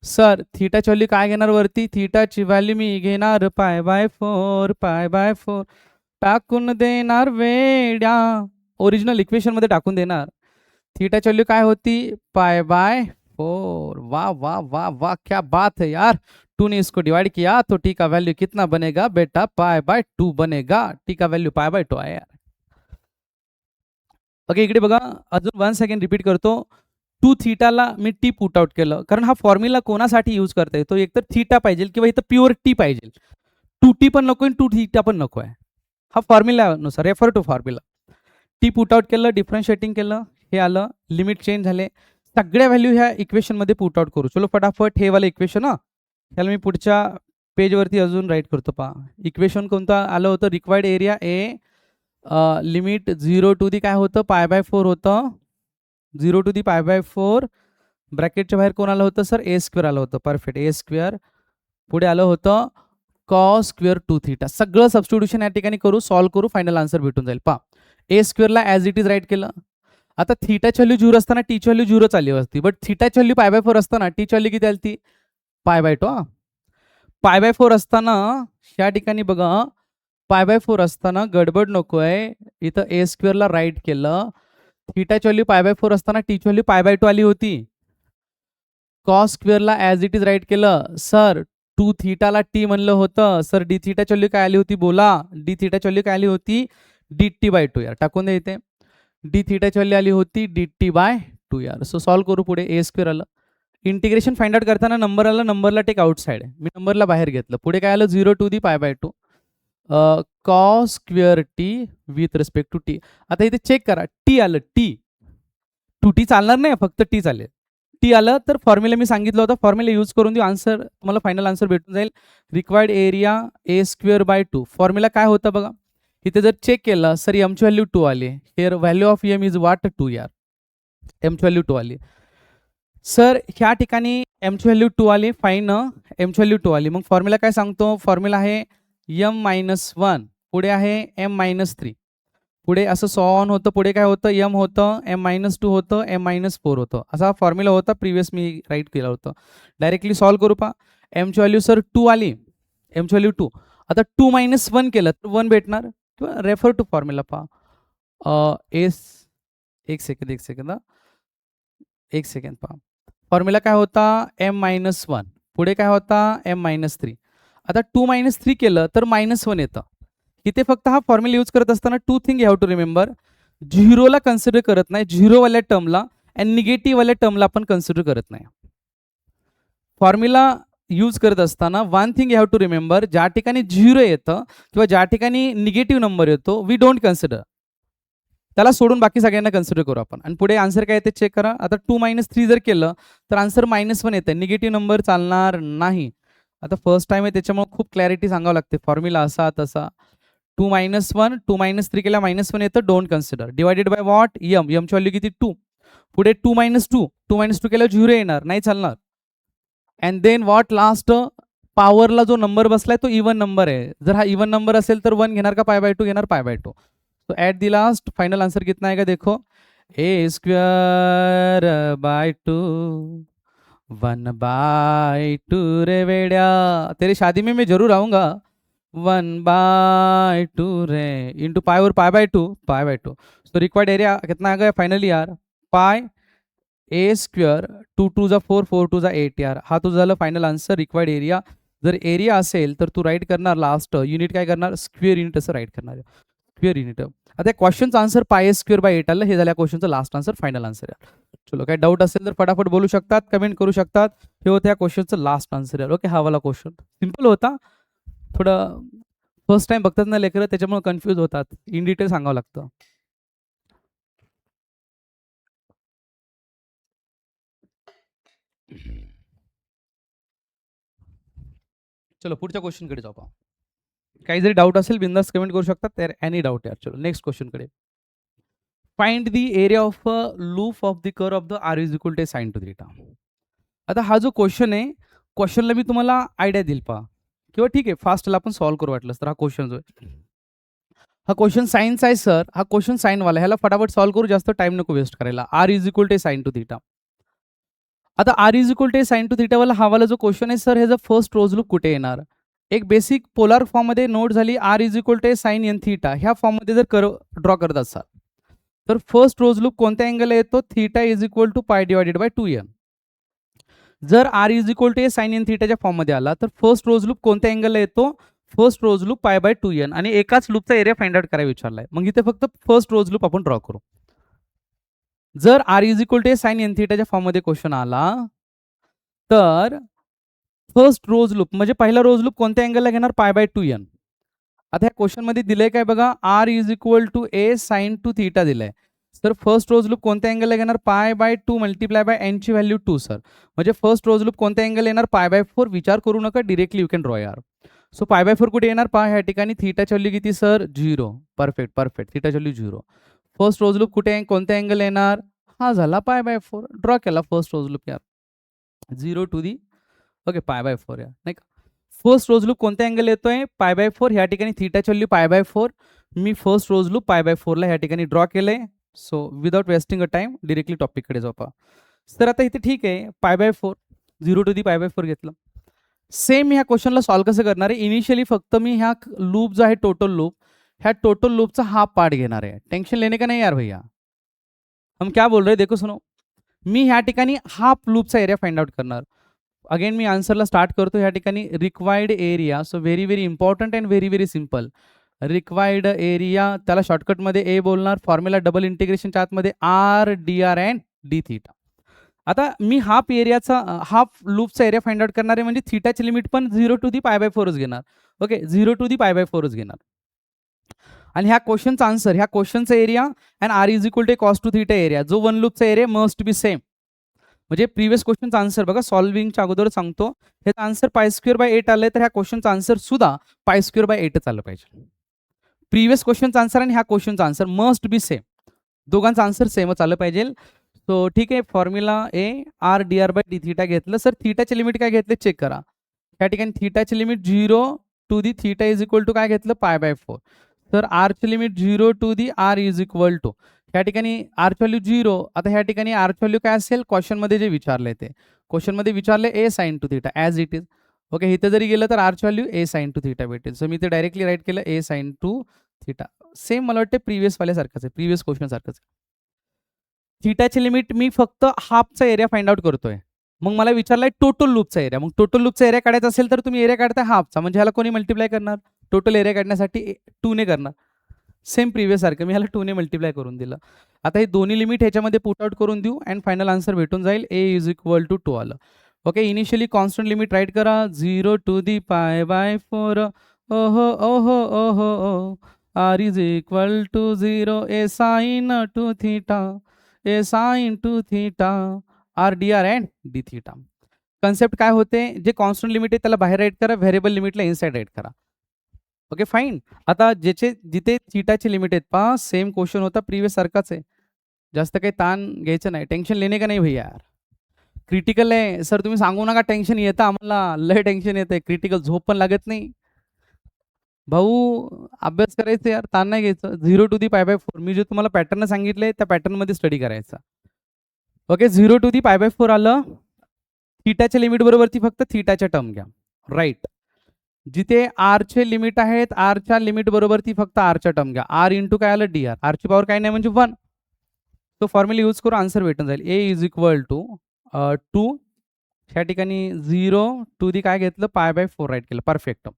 सर थीटाची व्हॅल्यू काय घेणार वरती, थीटाची व्हॅल्यू मी घेणार π/4 टाकून देणार वेड्या, ओरिजिनल इक्वेशन मध्ये टाकून देणार. थीटाची व्हॅल्यू काय होती, π/4. वाह वाह वाह वाह, क्या बात है यार. 2 ने इसको डिवाइड किया तो टी का वैल्यू कितना बनेगा बेटा, π/2 बनेगा. टी का वैल्यू π/2 आहे यार. ओके, इकडे बघा, अजून 1 सेकंड रिपीट करतो. 2 थीटाला मी टी पुट आउट केलं, कारण हा फॉर्म्युला कोणासाठी यूज करता येतो, एकतर थीटा पाहिजे किंवा इथं प्युअर टी पाहिजे. 2t पण नको आणि 2 थीटा पण नको आहे. हा फॉर्म्युलानुसार, refer to formula. T put out केलं, डिफरन्शिएटिंग केलं, हे आलं, लिमिट चेंज झाले. सगळ्या व्हॅल्यू ह्या इक्वेशन मध्ये पुट आउट करू. चलो फटाफट, हे वाला इक्वेशन त्याला मी पुढच्या पेजवरती अजून राईट करतो. पहा इक्वेशन कोणतं आलं होतं, required area a, limit 0 to the काय होतं, π/4 होतं, 0 टू दी π/4, ब्रॅकेटच्या बाहेर कोण आलं होतं सर, a² आलं होतं. Perfect, a². पुढे आलं होतं cos² 2 थीटा. सगळं सबस्टिट्यूशन या ठिकाणी करू, सॉल्व्ह करू, फायनल आन्सर भेटून जाईल. पहा a² ला ॲज इट इज राईट केलं. आता थीटाची व्हॅल्यू 0 असताना टीची व्हॅल्यू 0 चालली असती, बट थीटाची व्हॅल्यू π/4 असताना टीची व्हॅल्यू किती आली, π/2. π/4 असताना ह्या ठिकाणी बघा, π/4 असताना गडबड नको आहे, इथं a² ला राईट केलं. थीटाची व्हॅल्यू π/4 असताना टीची व्हॅल्यू π/2 आली होती. cos² ला ॲज इट इज राईट केलं. सर 2 थीटाला टी म्हणलं होतं, सर डी थीटाची व्हॅल्यू काय आली होती, बोला. डी थीटाची व्हॅल्यू काय आली होती, dt/2 यार, टाकून द्या इथे. डी थीटाची व्हॅल्यू आली होती dt/2 यार. सो सॉल्व्ह करू. पुढे a² आलं. इंटिग्रेशन फाइंड आउट करताना नंबर आला, नंबरला टेक आउटसाइड आहे, मी नंबरला बाहेर घेतलं. पुढे काय आलं, 0 to the π/2 cos² t with respect to t. आता इथे चेक करा, टी आलं, टी 2t चालणार नाही, फक्त टी चालेल. टी आलं तर फॉर्म्युला मी सांगितलं होतं, फॉर्म्युला यूज करून देऊ, आन्सर तुम्हाला फायनल आन्सर भेटून जाईल. Required area a²/2. फॉर्म्युला काय होतं बघा, इथे जर चेक केलं सर, एमची व्हॅल्यू 2 आली. Here value of m is what, 2 यार. एमची व्हॅल्यू 2 आली. सर ह्या ठिकाणी एमची व्हॅल्यू 2 आली, फाईन. एमची व्हॅल्यू 2 आली, मग फॉर्म्युला काय सांगतो, फॉर्म्युला आहे m-1, पुढे आहे m-3, पुढे असं सॉ ऑन होतं. पुढे काय होतं, m होतं, m-2 होतं, m-4 होतं. असा फॉर्म्युला होता, प्रिव्हियस मी राईट केलं होतं. डायरेक्टली सॉल्व्ह करू. पहा एमची व्हॅल्यू सर 2 आली, एमची व्हॅल्यू 2. आता 2 - 1 केलं तर 1 भेटणार, किंवा रेफर टू फॉर्म्युला. पहा एक सेकंड पहा, फॉर्म्युला काय होता, m-1, पुढे काय होता, m-3. आता 2 - 3 केलं तर -1 येतं. इथे फक्त हा फॉर्म्युला यूज करत असताना 2 thing you have to remember. 0ला कन्सिडर करत नाही, 0 वाल्या टर्मला, आणि निगेटिव्ह वाल्या टर्मला आपण कन्सिडर करत नाही. फॉर्म्युला यूज करत असताना one thing you have to remember, ज्या ठिकाणी 0 येतं किंवा ज्या ठिकाणी निगेटिव्ह नंबर येतो वी डोंट कन्सिडर, त्याला सोडून बाकी सगळ्यांना कन्सिडर करू आपण. आणि पुढे आन्सर काय येते चेक करा. आता 2 - 3 जर केलं तर आन्सर -1 येते, निगेटिव्ह नंबर चालणार नाही. आता फर्स्ट टाइम आहे त्याच्यामुळे खूप क्लॅरिटी सांगावं लागते, फॉर्म्युला असा तसा. 2 - 1 2 - 3 केला -1 येतं, don't consider. Divided by what, m, एमची व्हॅल्यू किती 2. पुढे 2 - 2 2 - 2 केल्यावर 0 येणार, नाही चालणार. अँड देन व्हॉट, लास्ट पॉवरला जो नंबर बसलाय तो इवन नंबर आहे. जर हा इवन नंबर असेल तर 1 घेणार का π/2 घेणार, π/2. तो at the last final answer कितना आएगा देखो, a²/2 1/2 रे बेड़ा, तेरी शादी में मैं जरूर आऊंगा, 1/2 रे इंटू पाई और π/2. सो रिक्वायर्ड एरिया कितना आ गया फाइनली यार, पाई a², 2 2 जा 4 4 2 जा 8 यार. हा तुझा झाला फायनल आन्सर, रिक्वायर्ड एरिया. जर एरिया असेल तर तू राईट करणार लास्ट युनिट काय करणार, स्क्वेअर युनिट असं राईट करणार, स्क्वेअर युनिट. आता क्वेश्चनचं आन्सर πa²/8 आलं, हे झाल्या क्वेश्चनचं लास्ट आन्सर, फायनल आन्सर यार. चलो काय डाऊट असेल तर फटाफट बोलू शकतात, कमेंट करू शकतात. हे होतं या क्वेश्चनचं लास्ट आन्सर यार. ओके, हा वाला क्वेश्चन सिंपल होता, थोडं फर्स्ट टाइम बघतात ना लेकरं, त्याच्यामुळे कन्फ्यूज होतात, इन डिटेल सांगावं लागतं. चलो पुढच्या क्वेश्चनकडे जाऊ. काही जरी डाऊट असेल बिंदास कमेंट करू शकतात, तर एनी डाऊट यार. चलो नेक्स्ट क्वेश्चनकडे. Find the area of a loop of the curve of the r is equal to sin two theta. आता हा जो क्वेश्चन आहे, क्वेश्चनला मी तुम्हाला आयडिया देईल पहा, किंवा ठीक आहे फास्टला आपण सॉल्व्ह करू वाटलं तर. हा क्वेश्चन जो आहे, हा क्वेश्चन सायन्स आहे सर, हा क्वेश्चन साईनवाला, ह्याला फटाफट सॉल्व्ह करू, जास्त टाइम नको वेस्ट करायला. r is equal to sin two theta. आता r is equal to sin two theta वाला हा वाला जो क्वेश्चन आहे सर, ह्याचा फर्स्ट रोज लूप कुठे येणार. एक बेसिक पोलार फॉर्म मध्ये नोट झाली, r is equal to sin n theta. ह्या फॉर्म मध्ये जर ड्रॉ करत असाल तर फर्स्ट रोज लूप कोणत्या अँगलला येतो, theta is equal to π/2n. जर r is equal to sin n थीटाच्या फॉर्म मध्ये आला तर फर्स्ट रोज लूप कोणत्या अँगलला येतो, फर्स्ट रोज लूप π/2n. आणि एकाच लूपचा एरिया फाइंड आउट करायला विचारलाय, मग इथे फक्त फर्स्ट रोज लूप आपण ड्रॉ करू. जर r is equal to sin n थीटाच्या फॉर्म मध्ये क्वेश्चन आला तर फर्स्ट रोज लूप म्हणजे पहिला रोज लूप कोणत्या अँगलला घेणार, π/2n. आता ह्या क्वेश्चन मध्ये दिलंय काय बघा, r is equal to a sin two theta दिलंय. तर फर्स्ट रोज लूप कोणत्या अँगलला घेणार, π/2 मल्टिप्लाय बाय n ची व्हॅल्यू 2 सर. म्हणजे फर्स्ट रोज लूप कोणत्या अँगल येणार, π/4. विचार करू नका, डिरेक्टली यू कॅन ड्रॉ यार. सो π/4 कुठे येणार पहा, ह्या ठिकाणी थीटाची व्हॅल्यू किती सर, 0. परफेक्ट परफेक्ट, थीटाची व्हॅल्यू 0. फर्स्ट रोज लूप कुठे कोणत्या अँगल येणार, हा झाला π/4. ड्रॉ केला फर्स्ट रोज लूप यार, 0 टू दी ओके π/4 यार, नाही का. फर्स्ट रोज लूप कोणत्या अँगल येतोय, π/4. ह्या ठिकाणी थीटाची व्हॅल्यू π/4. मी फर्स्ट रोज लूप π/4 ला ह्या ठिकाणी ड्रॉ केलंय. So without wasting a time directly टॉपिककडे जाऊ पहा. तर आता इथे ठीक आहे, π/4 0 टू दी π/4 घेतलं. सेम ह्या क्वेश्चनला सॉल्व्ह कसं करणार आहे, इनिशियली फक्त मी ह्या लूप जो आहे टोटल लूप, ह्या टोटल लूपचा हाफ पार्ट घेणार आहे. टेंशन लेने का नाही यार भैया, हम क्या बोल रहे देखो सुनो. मी ह्या ठिकाणी हाफ लूपचा एरिया फाइंड आउट करणार. अगेन मी आन्सरला स्टार्ट करतो ह्या ठिकाणी, required area. So very very important and very very simple. Required area, त्याला शॉर्टकटमध्ये ए बोलणार, फॉर्म्युला डबल इंटिग्रेशनच्या आतमध्ये r dr and d theta. आता मी हाफ एरियाचा हाफ लूपचा एरिया फाइंड आउट करणार आहे, म्हणजे थीटाची लिमिट पण 0 टू दी π/4च घेणार. ओके, 0 टू दी π/4च घेणार. आणि ह्या क्वेश्चनचा आन्सर, ह्या क्वेश्चनचा area and r is equal to cos two theta area, जो वन लूपचा एरिया मस्ट बी सेम. म्हणजे प्रिव्हियस क्वेश्चनचा आन्सर बघा, सॉल्विंगच्या अगोदर सांगतो, ह्याचा आन्सर π²/8 आलंय, तर ह्या क्वेश्चनचा आन्सर सुद्धा π²/8च आलं पाहिजे. प्रिव्हियस क्वेश्चनचा आन्सर आणि ह्या क्वेश्चनचा आन्सर मस्ट बी सेम, दोघांचा आन्सर सेमच आलं पाहिजे. सो ठीक आहे, formula a r dr d theta घेतलं. सर थीटाची लिमिट काय घेतले चेक करा. त्या ठिकाणी थीटाची limit 0 to the theta is equal to काय घेतलं, π/4. तर r ची limit 0 to the r is equal to, ह्या ठिकाणी r ची व्हॅल्यू 0. आता ह्या ठिकाणी r ची व्हॅल्यू काय असेल, क्वेश्चनमध्ये जे विचारले ते, क्वेश्चनमध्ये विचारले a sin two theta as it is. Okay, इथे जरी गेलं तर r ची value a sin two theta भेटेल. सो मी ते डायरेक्टली राईट केलं a sin two theta. Same मला वाटते प्रिव्हियस वाल्यासारखंच आहे, प्रिव्हियस क्वेश्चन सारखंच आहे. थीटाची लिमिट मी फक्त हाफचा एरिया फाइंड आउट करतोय. मग मला विचारलाय टोटल लूपचा एरिया. मग टोटल लूपचा एरिया काढायचा असेल तर तुम्ही एरिया काढताय हाफचा, म्हणजे ह्याला कोणी मल्टिप्लाय करणार, टोटल एरिया काढण्यासाठी 2 ने करणार. सेम प्रिव्हियस सारखं मी ह्याला 2 ने मल्टिप्लाय करून दिलं. आता हे दोन्ही लिमिट ह्याच्यामध्ये पुट आउट करून देऊ अँड फायनल आन्सर भेटून जाईल, a इज इक्वल टू 2 आलं. Okay, initially constant limit write करा 0 to the π/4 ओहो ओहो ओहो ओ r is equal to 0 a sin to theta a sin to theta r dr and d theta. Concept काय होते, जे कॉन्स्टंट लिमिट आहे त्याला बाहेर राईट करा, व्हेरिएबल लिमिटला इनसाइड राईट करा. Okay fine. आता जिथे थीटाची लिमिट आहेत पहा, सेम क्वेश्चन होता प्रिव्हियस सारखाच आहे. जास्त काही ताण घ्यायचं नाही, टेन्शन लेने का नाही भैया यार. क्रिटिकल आहे सर, तुम्ही सांगू नका टेन्शन येतं आम्हाला, लय टेन्शन येतं, क्रिटिकल झोप पण लागत नाही भाऊ. अभ्यास करायचं यार, ताण नाही घ्यायचं. 0 to the π/4 मी जे तुम्हाला पॅटर्न सांगितलंय त्या पॅटर्नमध्ये स्टडी करायचा. ओके, 0 to the π/4 आलं, थीटाच्या लिमिट बरोबरती फक्त थीटाच्या टर्म घ्या. राईट. जिथे आरचे लिमिट आहेत, आरच्या लिमिट बरोबरती फक्त आरच्या टर्म घ्या. आर इंटू काय आलं डी आर, आरची पॉवर काय नाही म्हणजे 1. तो फॉर्म्युला यूज करून आन्सर भेटून जाईल. ए इज इक्वल टू 2, ह्या ठिकाणी 0 टू दी काय घेतलं π/4 राईट केलं. परफेक्ट.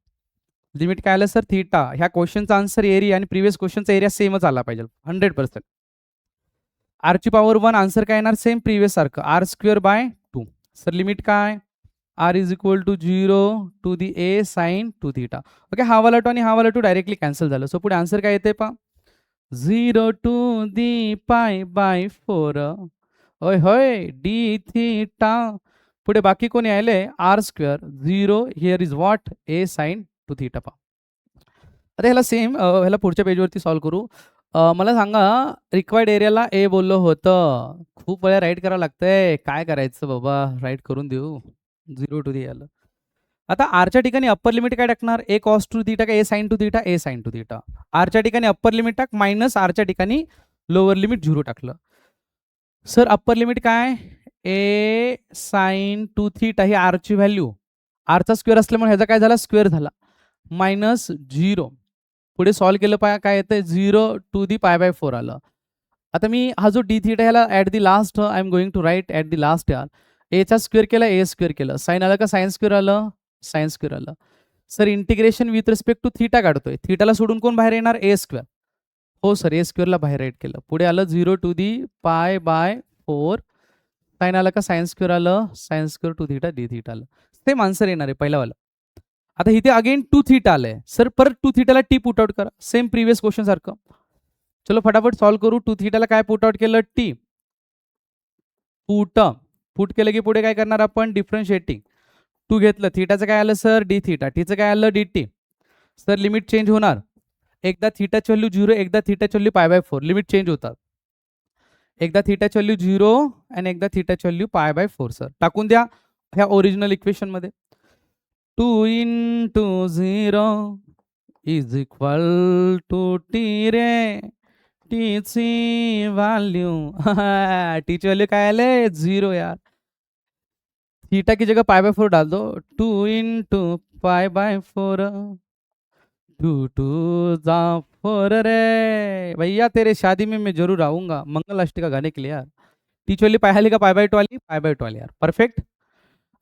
लिमिट काय आलं सर थीटा. ह्या क्वेश्चनचा आन्सर एरिया आणि प्रिव्हियस क्वेश्चनचा एरिया सेमच आला पाहिजे 100%. आरची पॉवर 1, आन्सर काय येणार सेम प्रिव्हियस सारखं r²/2. सर लिमिट काय, r is equal to 0 to the a sin 2 theta. Okay, हा वाला 2 आणि हा वाला 2 डायरेक्टली कॅन्सल झालं. सो पुढे आन्सर काय येते पहा, 0 टू दी π/4 होय होय डी थीटा. पुढे बाकी कोणी आले r², 0 here is what a sin 2 theta. पहा आता ह्याला सेम ह्याला पुढच्या पेजवरती सॉल्व्ह करू. मला सांगा, रिक्वायर्ड एरियाला ए बोललो होतं, खूप वेळा राईट करावं लागतंय, काय करायचं बाबा, राईट करून देऊ. 0 टू दी आलं. आता आरच्या ठिकाणी अप्पर लिमिट काय टाकणार, ए कॉस टू थीटा का ए साइन टू थीटा, ए साइन टू थीटा. आरच्या ठिकाणी अप्पर लिमिट टाक, मायनस आरच्या ठिकाणी लोअर लिमिट 0 टाकलं. सर अप्पर लिमिट काय, ए साइन टू थीटा ही आरची व्हॅल्यू, आरचा स्क्वेअर असल्यामुळे ह्याचा काय झाला स्क्वेअर झाला, मायनस 0. पुढे सॉल्व्ह केलं पाया काय येतं 0 टू दी π/4 आलं. आता मी हा जो डी थीटा ह्याला at the last I am going to write at the last यार. एचा स्क्वेअर केला, ए स्क्वेअर केलं, साइन आलं का साइन स्क्वेअर आलं, साइन स्क्वेअर आलं. Sir integration with respect to theta काढतोय, थीटाला सोडून कोण बाहेर येणार ए स्क्वेअर. हो सर ए स्क्वेअरला बाहेर राईट केलं. पुढे आलं 0 टू दी π/4, साइन आलं का साइन स्क्वेअर आलं, sine square two theta d theta आलं. सेम आन्सर येणार आहे पहिल्यावाला. आता इथे अगेन 2 थीटा आलंय. सर परत 2 थीटाला टी पुट आउट करा, सेम प्रिव्हियस क्वेश्चन सारखं. चलो फटाफट सॉल्व्ह करू. 2 थीटाला काय पुट आउट केलं, टी पुट केलं की पुढे काय करणार आपण, डिफरन्शिएटिंग. 2 घेतलं, थीटाचं काय आलं सर डी थीटा, टीचं काय आलं D T. Sir limit change होणार, एकदा थीटाची व्हॅल्यू 0, एकदा थीटाची व्हॅल्यू π/4, लिमिट चेंज होतात. एकदा थीटाची व्हॅल्यू 0 आणि एकदा थीटाची व्हॅल्यू π/4. सर टाकून द्या ह्या ओरिजिनल इक्वेशन मध्ये. 2 into 0 is equal to t रे, टीची व्हॅल्यू टीची व्हॅल्यू काय आले 0 यार. थीटा की जगह π/4 डाल दो. 2 into π/4 2 2 जा 4 रे भैया, तेरे शादी में मैं जरूर आऊंगा मंगल अष्टका गाने के लिए यार. टीची व्हॅल्यू पाय आली का π/2 आली, π/2 आली यार. परफेक्ट.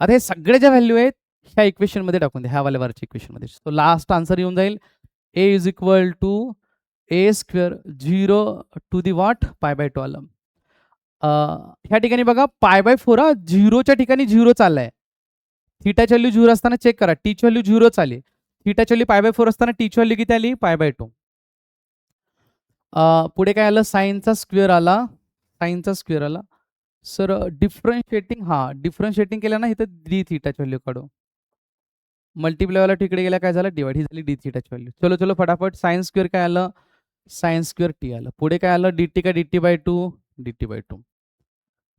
आता हे सगळे ज्या व्हॅल्यू आहेत ह्या इक्वेशन मध्ये टाकून द्या, ह्या वाल्यावरच्या इक्वेशन मध्ये. सो लास्ट आन्सर येऊन जाईल a is equal to a square 0 to the what π/2 आलं. ह्या ठिकाणी बघा π/4 0च्या ठिकाणी 0 चाललाय. थीटाची व्हॅल्यू 0 असताना चेक करा, टीची व्हॅल्यू 0 आली, थीटाची व्हॅल्यू π/4 असताना टीची व्हॅल्यू किती आली π/2. पुढे काय आलं साइनचा स्क्वेअर आला, साइनचा स्क्वेअर आला. सर डिफरन्शिएटिंग, हा डिफरन्शिएटिंग केलं ना इथं डी थीटाची व्हॅल्यू काढू, मल्टिप्लाय वाला तिकडे गेला काय झालं डिवाइड, ही झाली डी थीटाची व्हॅल्यू. चलो चलो फटाफट, साइन स्क्वेअर काय आलं साइन स्क्वेअर टी आलं. पुढे काय आलं dt का dt/2, dt/2.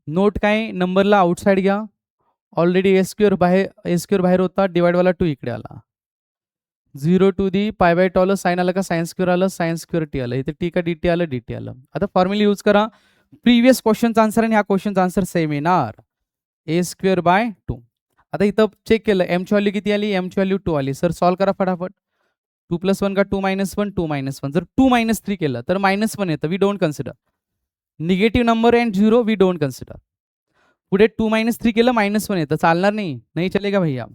नोट काय नंबरला आउटसाइड घ्या, ऑलरेडी ए स्क्वेअर बाहेर होता, डिवाइड वाला 2 इकडे आला. 0 टू दी π/2 आलं, साइन आलं का साइन स्क्वेअर आलं, साइन स्क्वेअर टी आलं, इथे टी का dt आलं, dt आलं. आता फॉर्म्युला यूज करा, प्रिव्हियस क्वेश्चनचा आन्सर आणि ह्या क्वेश्चनचा आन्सर सेम येणार, a²/2. आता इथं चेक केलं एमची व्हॅल्यू किती आली, एमची व्हॅल्यू 2 आली. सर सॉल्व्ह करा फटाफट. 2 + 1 का 2 - 1, 2 - 1. जर 2 - 3 केलं तर -1 येतं, we don't consider. Negative number and 0 we don't consider. पुढे 2 - 3 केलं -1 येतं, चालणार नाही, नाही चलेगा भैया.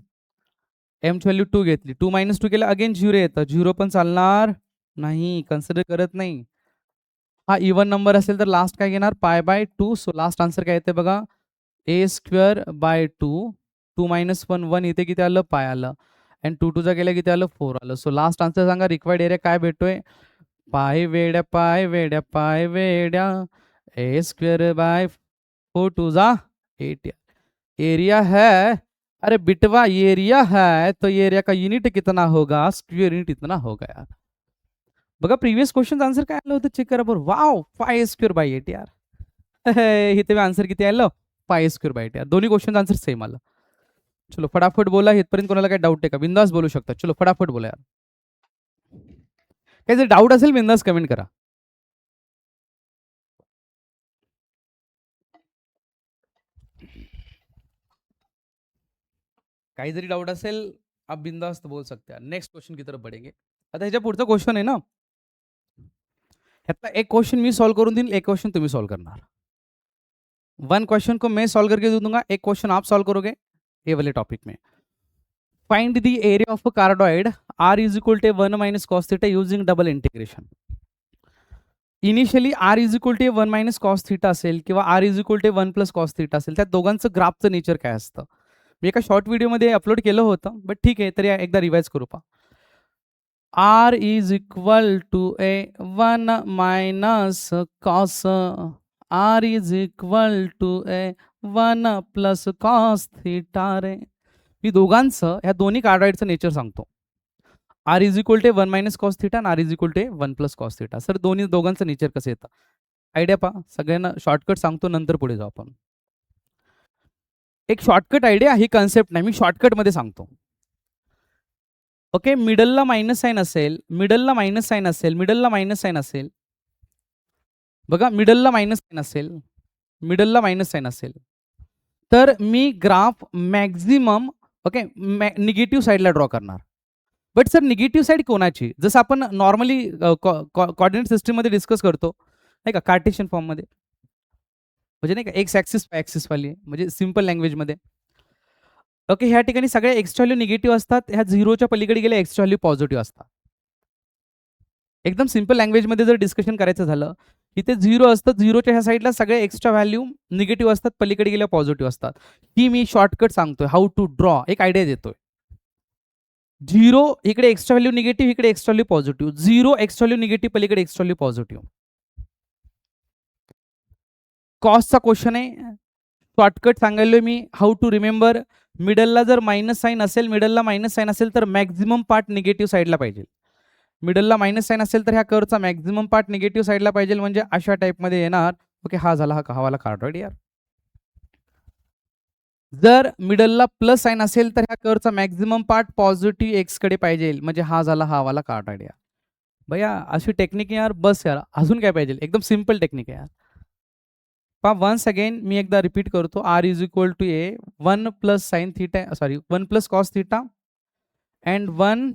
एमची व्हॅल्यू 2 घेतली, 2 - 2 केलं अगेन 0 येतं, 0 पण चालणार नाही, कन्सिडर करत नाही. हा इवन नंबर असेल तर लास्ट काय घेणार π/2. सो लास्ट आन्सर काय येते बघा a²/2 2 - 1 1 इथे किती आलं पाय आलं आणि 2 2 चा गेला किती आलं 4 आलं. सो लास्ट आन्सर सांगा रिक्वायर्ड एरिया काय भेटतोय पाय वेड्या पाय वेड्या पाय वेड्या ए स्क्वेअर बाय 4 2 जा 8 एरिया है अरे बिटवा एरिया है तो एरिया का यूनिट कितना होगा स्क्वेअर यूनिट इतना होगा यार. बघा प्रिव्हियस क्वेश्चन आन्सर काय आलं होतं चेक करा बरं. वाव 5 स्क्वेअर बाय 8 यार. इथे आन्सर किती आलं 5 स्क्वेअर बाय 8 यार. दोन्ही क्वेश्चन आन्सर सेम आलं. चलो फटाफट बोला. इथपर्यंत कोणाला काही डाऊट आहे का बिंदास बोलू शकता. चलो फटाफट बोला यार. काही जर डाऊट असेल बिंदास कमेंट करा. काही जरी डाऊट असेल आप बिंदास बोल सकते हैं. नेक्स्ट क्वेश्चन की तरफ बढ़ेंगे. आता ह्याच्या पुढचा क्वेश्चन आहे ना ह्यातला एक क्वेश्चन मी सॉल्व करून देईन एक क्वेश्चन तुम्ही सॉल्व करणार. वन क्वेश्चन को मैं सॉल्व करके दे दूंगा एक क्वेश्चन आप सॉल्व करोगे ये वाले टॉपिक में. Find the area of a cardioid r is equal to 1 minus cos theta using double integration. Initially r is equal to 1 minus cos theta असेल किंवा r is equal to 1 plus cos theta असेल त्या दोघांचं ग्राफचं nature काय असतं मी एका short व्हिडिओमध्ये upload केलं होतं बट ठीक आहे तरी एकदा रिवाइज करू पहा. r is equal to a 1 minus cos r is equal to a 1 plus cos theta रे. मी दोघांचं ह्या दोन्ही कार्डॉइडचं नेचर सांगतो. r is equal to 1 minus cos theta आणि r is equal to 1 plus cos theta. Sir दोघांचं nature कसं येतं idea पहा. सगळ्यांना शॉर्टकट सांगतो नंतर पुढे जाऊ आपण. एक शॉर्टकट आयडिया ही कन्सेप्ट नाही मी शॉर्टकटमध्ये सांगतो. ओके मिडलला मायनस साइन असेल मिडलला मायनस साइन असेल मिडलला मायनस साइन असेल बघा मिडलला मायनस साइन असेल मिडलला मायनस साइन असेल तर मी ग्राफ मॅक्झिमम ओके निगेटिव्ह साईडला ड्रॉ करणार. बट सर निगेटिव्ह साईड कोणाची जसं आपण नॉर्मली कोऑर्डिनेट सिस्टीममध्ये डिस्कस करतो नाही का कार्टेशियन फॉर्ममध्ये म्हणजे नाही का एक्स ॲक्सिस वाय ॲक्सिस वाली म्हणजे सिंपल लँग्वेजमध्ये. ओके ह्या ठिकाणी सगळे एक्स व्हॅल्यू निगेटिव्ह असतात ह्या झिरोच्या पलीकडे गेले एक्स व्हॅल्यू पॉझिटिव्ह असतात. एकदम सिंपल लँग्वेजमध्ये जर डिस्कशन करायचं झालं इथे झिरो असतं झिरोच्या ह्या साईडला सगळे एक्स्ट्रा व्हॅल्यू निगेटिव्ह असतात पलीकडे गेल्या पॉझिटिव्ह असतात. ही मी शॉर्टकट सांगतोय हाऊ टू ड्रॉ एक आयडिया देतोय. झिरो इकडे एक्स्ट्रा व्हॅल्यू निगेटिव्ह इकडे extra value positive zero extra value negative पलीकडे एक्स्ट्रा व्हॅल्यू पॉझिटिव्ह. कॉसचा क्वेश्चन आहे शॉर्टकट सांगायलोय मी हाऊ टू रिमेंबर. मिडलला जर मायनस साइन असेल मिडलला मायनस साइन असेल तर मॅक्झिमम पार्ट निगेटिव्ह साईडला पाहिजे. मिडलला मायनस साइन असेल तर ह्या कर्वचा मॅक्झिमम पार्ट निगेटिव्ह साईडला पाहिजे म्हणजे अशा टाईपमध्ये येणार. ओके हा झाला हा वाला कार्डॉइड यार. जर मिडलला प्लस साइन असेल तर ह्या कर्वचा मॅक्झिमम पार्ट पॉझिटिव्ह एक्स कडे पाहिजे म्हणजे हा झाला हा वाला कार्डॉइड यार. भैया अशी टेक्निक यार बस यार अजून काय पाहिजे एकदम सिंपल टेक्निक आहे यार. पहा वन्स अगेन मी एकदा रिपीट करतो r is equal to a 1 plus sine theta sorry 1 plus cos theta and 1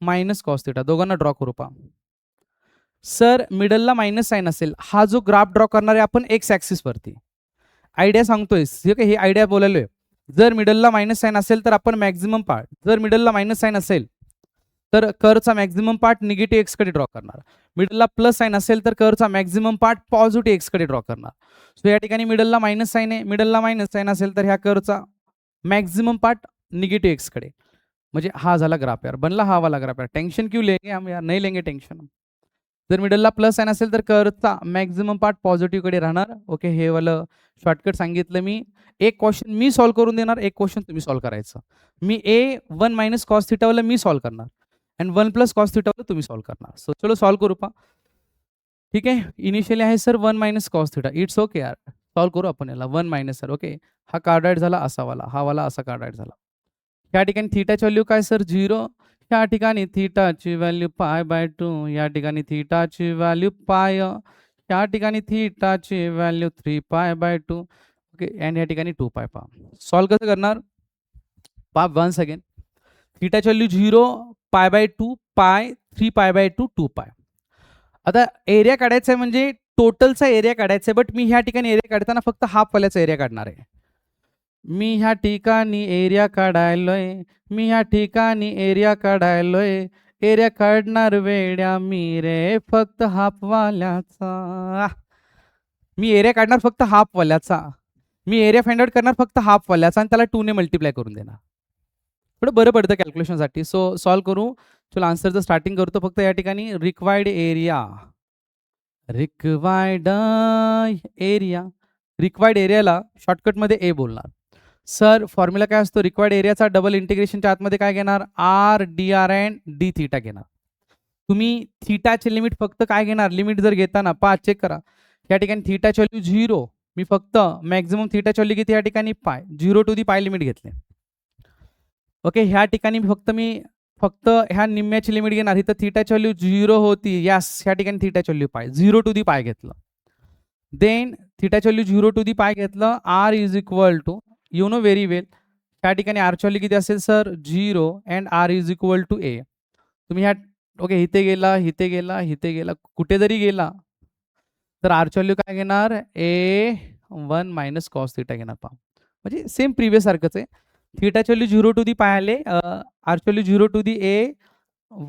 minus cos theta दोघांना ड्रॉ करू पहा. सर मिडलला मायनस साइन असेल हा जो ग्राफ ड्रॉ करणार आहे आपण एक्स ॲक्सिस वरती आयडिया सांगतोय हे आयडिया बोलायलोय. जर मिडलला मायनस साइन असेल तर आपण मॅक्झिमम पार्ट जर मिडलला मायनस साइन असेल तर कर्वचा मॅक्झिमम पार्ट निगेटिव्ह एक्स कडे ड्रॉ करणार. मिडलला प्लस साइन असेल तर कर्वचा मॅक्झिमम पार्ट पॉझिटिव्ह एक्स कडे ड्रॉ करणार. सो या ठिकाणी मिडलला मायनस साइन आहे मिडलला मायनस साइन असेल तर ह्या कर्वचा मॅक्झिमम पार्ट निगेटिव्ह एक्स कडे म्हणजे हा झाला ग्राफ यार बनला हा वाला ग्राफ यार. टेंशन क्यों लेंगे हम यार नहीं लेंगे टेंशन. जर मिडलला प्लस साइन असेल तर कर्वचा मॅक्झिमम पार्ट पॉझिटिव्ह कडे राहणार. ओके हे वालं शॉर्टकट सांगितलं मी. एक क्वेश्चन मी सॉल्व करून देणार एक क्वेश्चन तुम्ही सॉल्व करायचं. मी ए 1 मायनस कॉस थीटा वाला मी सॉल्व करणार अँड 1 प्लस कॉस थीटा वाला तुम्ही सॉल्व करणार. सो चलो सॉल्व करू पहा. ठीक आहे इनिशियली आहे sir 1 minus cos theta it's okay यार सॉल्व करू आपण याला 1 मायनस सर. ओके हा कार्डॉइड झाला असा वाला हा वाला असा कार्डॉइड झाला. या ठिकाणी थीटाची व्हॅल्यू काय सर 0 या ठिकाणी थीटाची व्हॅल्यू पाय बाय 2 या ठिकाणी थीटाची व्हॅल्यू पाय या ठिकाणी थीटाची व्हॅल्यू 3 पाय बाय 2 ओके अँड या ठिकाणी 2 पाय. पहा सॉल्व कसं करणार पहा वन्स अगेन थीटाची व्हॅल्यू 0 पाय बाय 2 पाय 3 पाय बाय 2 2 पाय. आता एरिया काढायचा आहे म्हणजे टोटलचा एरिया काढायचा आहे बट मी ह्या ठिकाणी एरिया काढताना फक्त हाफ वाल्याचा एरिया काढणार आहे. मी ह्या ठिकाणी एरिया काढायलोय मी ह्या ठिकाणी एरिया काढायलोय एरिया काढणार वेड्या मी रे फक्त हाफ वाल्याचा. मी एरिया काढणार फक्त हाफ वाल्याचा मी एरिया फाइंड आउट करणार फक्त हाफ वाल्याचा आणि त्याला 2 ने मल्टिप्लाय करून देणार. थोडं बरं पडतं कॅल्क्युलेशनसाठी. सो सॉल्व्ह करू. चला आन्सरचं स्टार्टिंग करतो. फक्त या ठिकाणी रिक्वायर्ड एरियाला शॉर्टकटमध्ये ए बोलणार. सर फॉर्म्युला काय असतो? रिक्वायर्ड एरियाचा डबल इंटिग्रेशनच्या आतमध्ये काय घेणार? R d r and d theta घेणार. तुम्ही थिटाचे लिमिट फक्त काय घेणार? लिमिट जर घेताना चेक करा. या ठिकाणी थिटाची व्हॅल्यू 0. मी फक्त मॅक्झिमम थिटाची व्हॅल्यू किती या ठिकाणी? पाय. 0 टू दी पाय लिमिट घेतले. ओके, ह्या ठिकाणी फक्त ह्या निम्म्याची लिमिट घेणार. इथं थिटाची व्हॅल्यू 0 होती. यस, ह्या ठिकाणी थिटाची व्हॅल्यू पाय. 0 टू दी पाय घेतलं. देन थिटाची व्हॅल्यू 0 टू दी पाय घेतलं. R is equal to, you know very well, त्या ठिकाणी आरची व्हॅल्यू किती असेल sir? 0 and r is equal to a. तुम्ही ह्या ओके इथे गेला कुठे जरी गेला तर आरची व्हॅल्यू काय घेणार? ए 1 मायनस कॉस थिटा घेणार. पहा म्हणजे सेम प्रिव्हियस सारखंच आहे. थिटाची व्हॅल्यू 0 टू दी पाय आले, आरची value 0 to the a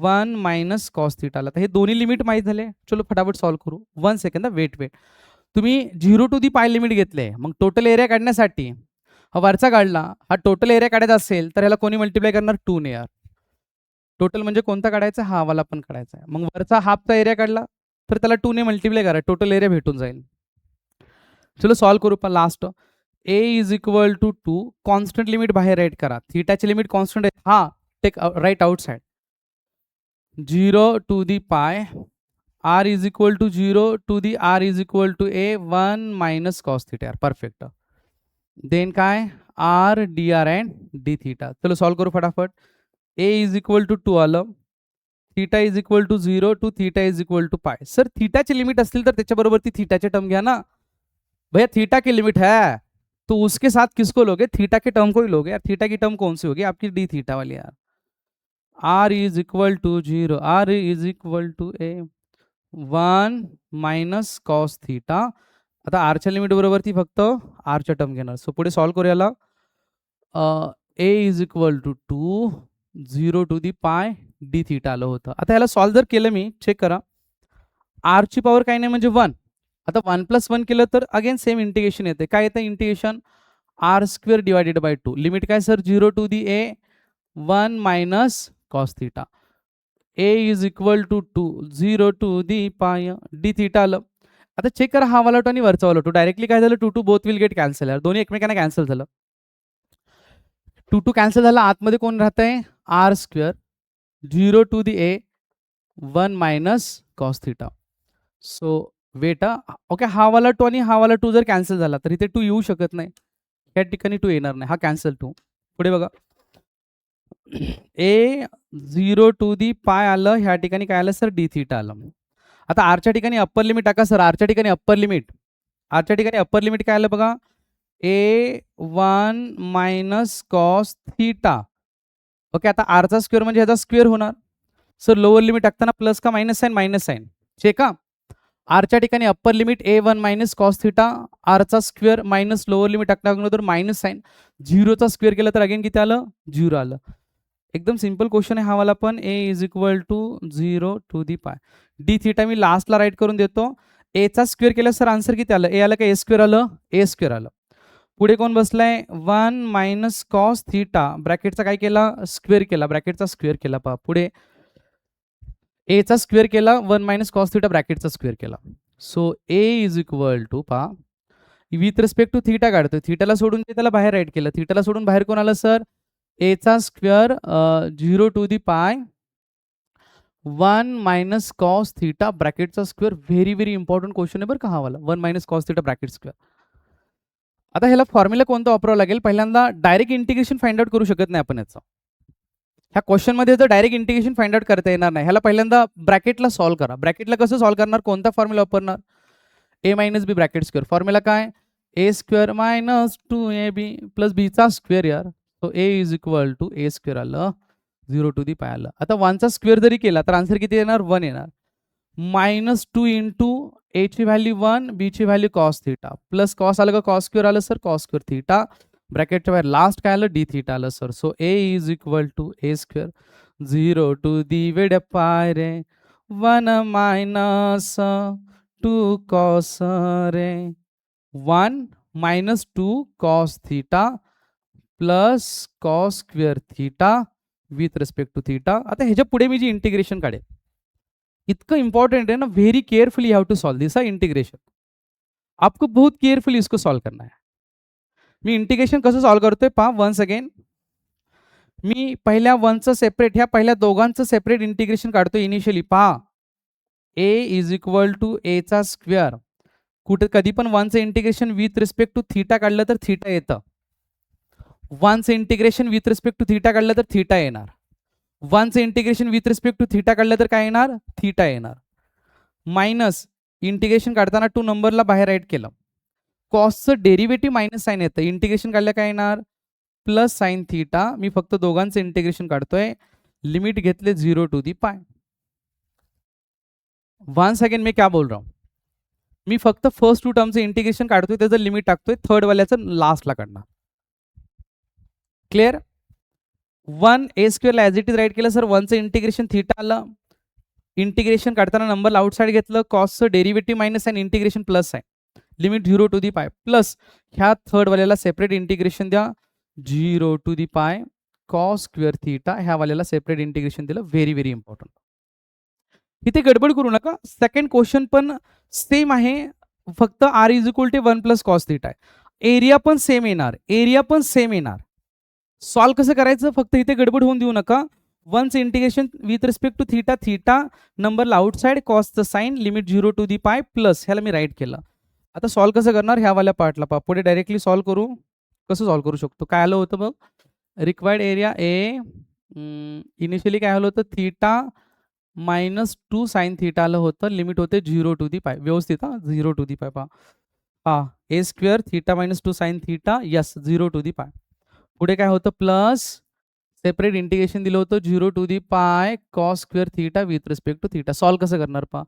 1 minus cos थिटाला. तर हे दोन्ही लिमिट माहीत झाले. चलो फटाफट सॉल्व्ह करू. 1 सेकंद, वेट. तुम्ही 0 टू दी पाय लिमिट घेतले, मग टोटल एरिया काढण्यासाठी हा वरचा काढला. हा टोटल एरिया काढायचा असेल तर ह्याला कोणी मल्टिप्लाय करणार? 2 ने यार. टोटल म्हणजे कोणता काढायचा? हा वाला पण काढायचा आहे. मग वरचा हाफचा एरिया काढला तर त्याला 2 ने मल्टिप्लाय करा, टोटल एरिया भेटून जाईल. चलो सॉल्व्ह करू. पण last a is equal to 2, constant limit बाहेर राईट करा. थिटाची लिमिट कॉन्स्टंट आहे. हा take right outside. 0 to the pi r is equal to 0 to the r is equal to a 1 minus cos theta. Perfect. Then काय? r dr and d theta. चलो solve करू फटाफट. a is equal to 2 आलं. Theta is equal to 0 to theta is equal to pi. Sir थीटाची limit असतील तर त्याच्याबरोबर ती थीटाचे टर्म घ्या ना. भैया थीटा की लिमिट है तो उसके साथ किसको लोगे? थीटा के टर्म को ही लोगे यार. थीटा की टर्म कौन सी होगी? आपकी डी थीटा वाली यार. r is equal to 0, r is equal to a 1 minus cos theta. आता आरच्या लिमिट बरोबर ती फक्त आरच्या टर्म घेणार. सो पुढे सॉल्व्ह करूया. A is equal to 2 0 to the pi d theta आलं होतं. आता ह्याला सॉल्व्ह जर केलं मी, चेक करा, आरची पॉवर काही नाही म्हणजे 1. आता 1 प्लस 1 केलं तर अगेन सेम इंटिग्रेशन येते. काय येतं integration? R square divided by 2. Limit काय sir? 0 to the a 1 minus cos theta. a is equal to 2 0 to the pi d theta आलं. आता चेक करा, हा वाला टू आणि वरचा वाला टू. डायरेक्टली काय झालं? 2 बोथ विल गेट कॅन्सल. यार दोन्ही एकमेकांना कॅन्सल झालं. 2 कॅन्सल झाला. आतमध्ये कोण राहतंय? R square 0 to the a 1 minus cos theta. So wait. Okay, हा वाला टू आणि हा वाला टू जर कॅन्सल झाला तर इथे 2 येऊ शकत नाही. या ठिकाणी 2 येणार नाही. हा कॅन्सल 2. पुढे बघा, ए 0 टू दी पाय आलं. ह्या ठिकाणी काय आलं सर? डी थिटा आलं. आता आरच्या ठिकाणी अप्पर लिमिट टाका सर. आरच्या ठिकाणी अप्पर लिमिट काय आलं बघा? A 1 minus cos theta. Okay, आता आरचा स्क्वेअर म्हणजे ह्याचा स्क्वेअर होणार. सर लोअर लिमिट टाकताना प्लस का minus sign? Minus sign. Check का? आरच्या ठिकाणी upper limit a 1 minus cos theta, आरचा स्क्वेअर मायनस लोअर लिमिट टाकण्याअगोदर मायनस साइन. 0चा स्क्वेअर केला तर अगेन किती आलं? 0 आलं. एकदम सिंपल क्वेश्चन आहे हा वाला पण. A is equal to 0 to the pi d theta मी लास्टला राईट करून देतो. एचा स्क्वेअर केला सर आन्सर किती आलं? ए आलं का? ए स्क्वेअर आलं. ए स्क्वेअर आलं. पुढे कोण बसलाय? 1 मायनस कॉस थिटा. ब्रॅकेटचा काय केला? स्क्वेअर केला. ब्रॅकेटचा स्क्वेअर केला. पहा पुढे एचा स्क्वेअर केला, 1 मायनस कॉस थिटा ब्रॅकेटचा स्क्वेअर केला. So a is equal to, पहा विथ रिस्पेक्ट टू थिटा काढतोय. थिटाला सोडून त्याला बाहेर राईट केलं. थिटाला सोडून बाहेर कोण आलं सर? एचा square 0 to the pi 1 minus cos theta ब्रॅकेटचा square. Very very important question आहे बरं का हा वाला. 1 minus cos theta bracket square. आता ह्याला फॉर्म्युला कोणता वापरावा लागेल? पहिल्यांदा डायरेक्ट इंटिग्रेशन फाइंड आउट करू शकत नाही आपण याचं. ह्या क्वेश्चन मध्ये जर डायरेक्ट इंटिग्रेशन फाइंड आउट करता येणार नाही. ह्याला पहिल्यांदा ब्रॅकेटला सॉल्व्ह करा. ब्रॅकेटला कसं सॉल्व्ह करणार? कोणता फॉर्म्युला वापरणार? A minus b bracket square. Formula काय? A square minus 2ab plus बीचा स्क्वेअर यार. So a is equal to a square आलं, 0 टू दी पाय आलं. आता 1चा स्क्वेअर जरी केला तर आन्सर किती येणार? 1 येणार. मायनस 2 इंटू ए ची व्हॅल्यू 1, बी ची value cos theta, plus cos आलं का? कॉस स्क्वेअर आलं सर. कॉस स्क्वेअर थिटा ब्रॅकेटच्या बाहेर लास्ट काय आलं? डी थिटा आलं sir. So a is equal to a square 0 to the वेड पाय रे 1 मायनस 2 कॉस रे 1 -2 cos theta plus cos square theta with respect to theta. आता ह्याच्या पुढे मी जी इंटिग्रेशन काढेल, इतकं इंपॉर्टेंट है ना, very carefully you have to solve this integration. आपको बहुत केयरफुली इसको सॉल्व करना है. मी इंटिग्रेशन कसं सॉल्व करतोय पहा वन्स अगेन. मी पहिल्या वनचं सेपरेट, ह्या पहिल्या दोघांचं सेपरेट इंटिग्रेशन काढतोय इनिशियली. पहा a is equal to a चा स्क्वेअर. कुठे कधी पण वनचं integration with respect to theta काढलं तर थीटा येतं. वनचं integration with respect to theta काढलं तर थीटा येणार. वनचं integration with respect to theta काढलं तर काय येणार, थीटा येणार. मायनस इंटिग्रेशन काढताना 2 नंबरला बाहेर राईट केलं, कॉसचं डेरिव्हेटिव्ह मायनस साइन येतं. इंटिग्रेशन काढलं काय येणार, प्लस साइन थीटा. मी फक्त दोघांचं इंटिग्रेशन काढतोय, लिमिट घेतले 0 टू दी पाय. वन्स अगेन मैं क्या बोल रहा हूं, मी फक्त फर्स्ट 2 टर्मचं इंटिग्रेशन काढतोय, त्याचं लिमिट टाकतोय, थर्ड वाल्याचं लास्टला काढणार. क्लिअर. 1 ए स्क्वेअरला ॲज इट इज राईट केलं सर, 1चं इंटिग्रेशन थीटा आलं. इंटिग्रेशन काढताना नंबरला आउटसाइड घेतलं, कॉसचं derivative minus sine, integration plus sine, limit 0 to the pi. Plus ह्या थर्ड वाल्याला सेपरेट इंटिग्रेशन द्या, 0 to the pi cos square theta. ह्या वाल्याला सेपरेट इंटिग्रेशन दिलं. Very very important. इथे गडबड करू नका. सेकंड क्वेश्चन पण सेम आहे, फक्त r is equal to 1 plus cos theta आहे. एरिया पण सेम येणार, एरिया पण सेम येणार. सॉल्व कसं करायचं, फक्त इथे गडबड होऊन देऊ नका. 1चं integration with respect to theta, theta नंबरला आउटसाइड, कॉसचं sine, limit 0 to the pi, plus ह्याला मी राईट केलं. आता सॉल्व कसं करणार, ह्या वाल्या पार्टला पहा. पुढे डायरेक्टली सॉल्व करू. कसं सॉल्व करू शकतो, काय आलं होतं बघ, रिक्वायर्ड एरिया ए, इनिशियली काय आलं होतं, थीटा -2 साइन थीटा आलं होतं, लिमिट होते 0 टू दी पाय. व्यवस्थित, 0 टू दी पाय पहा. हा a square theta -2 sine theta, yes 0 to the pi. पुढे काय होतं, प्लस सेपरेट इंटिग्रेशन दिलं होतं 0 to the pi cos square theta with respect to theta. Solve कसं करणार पहा.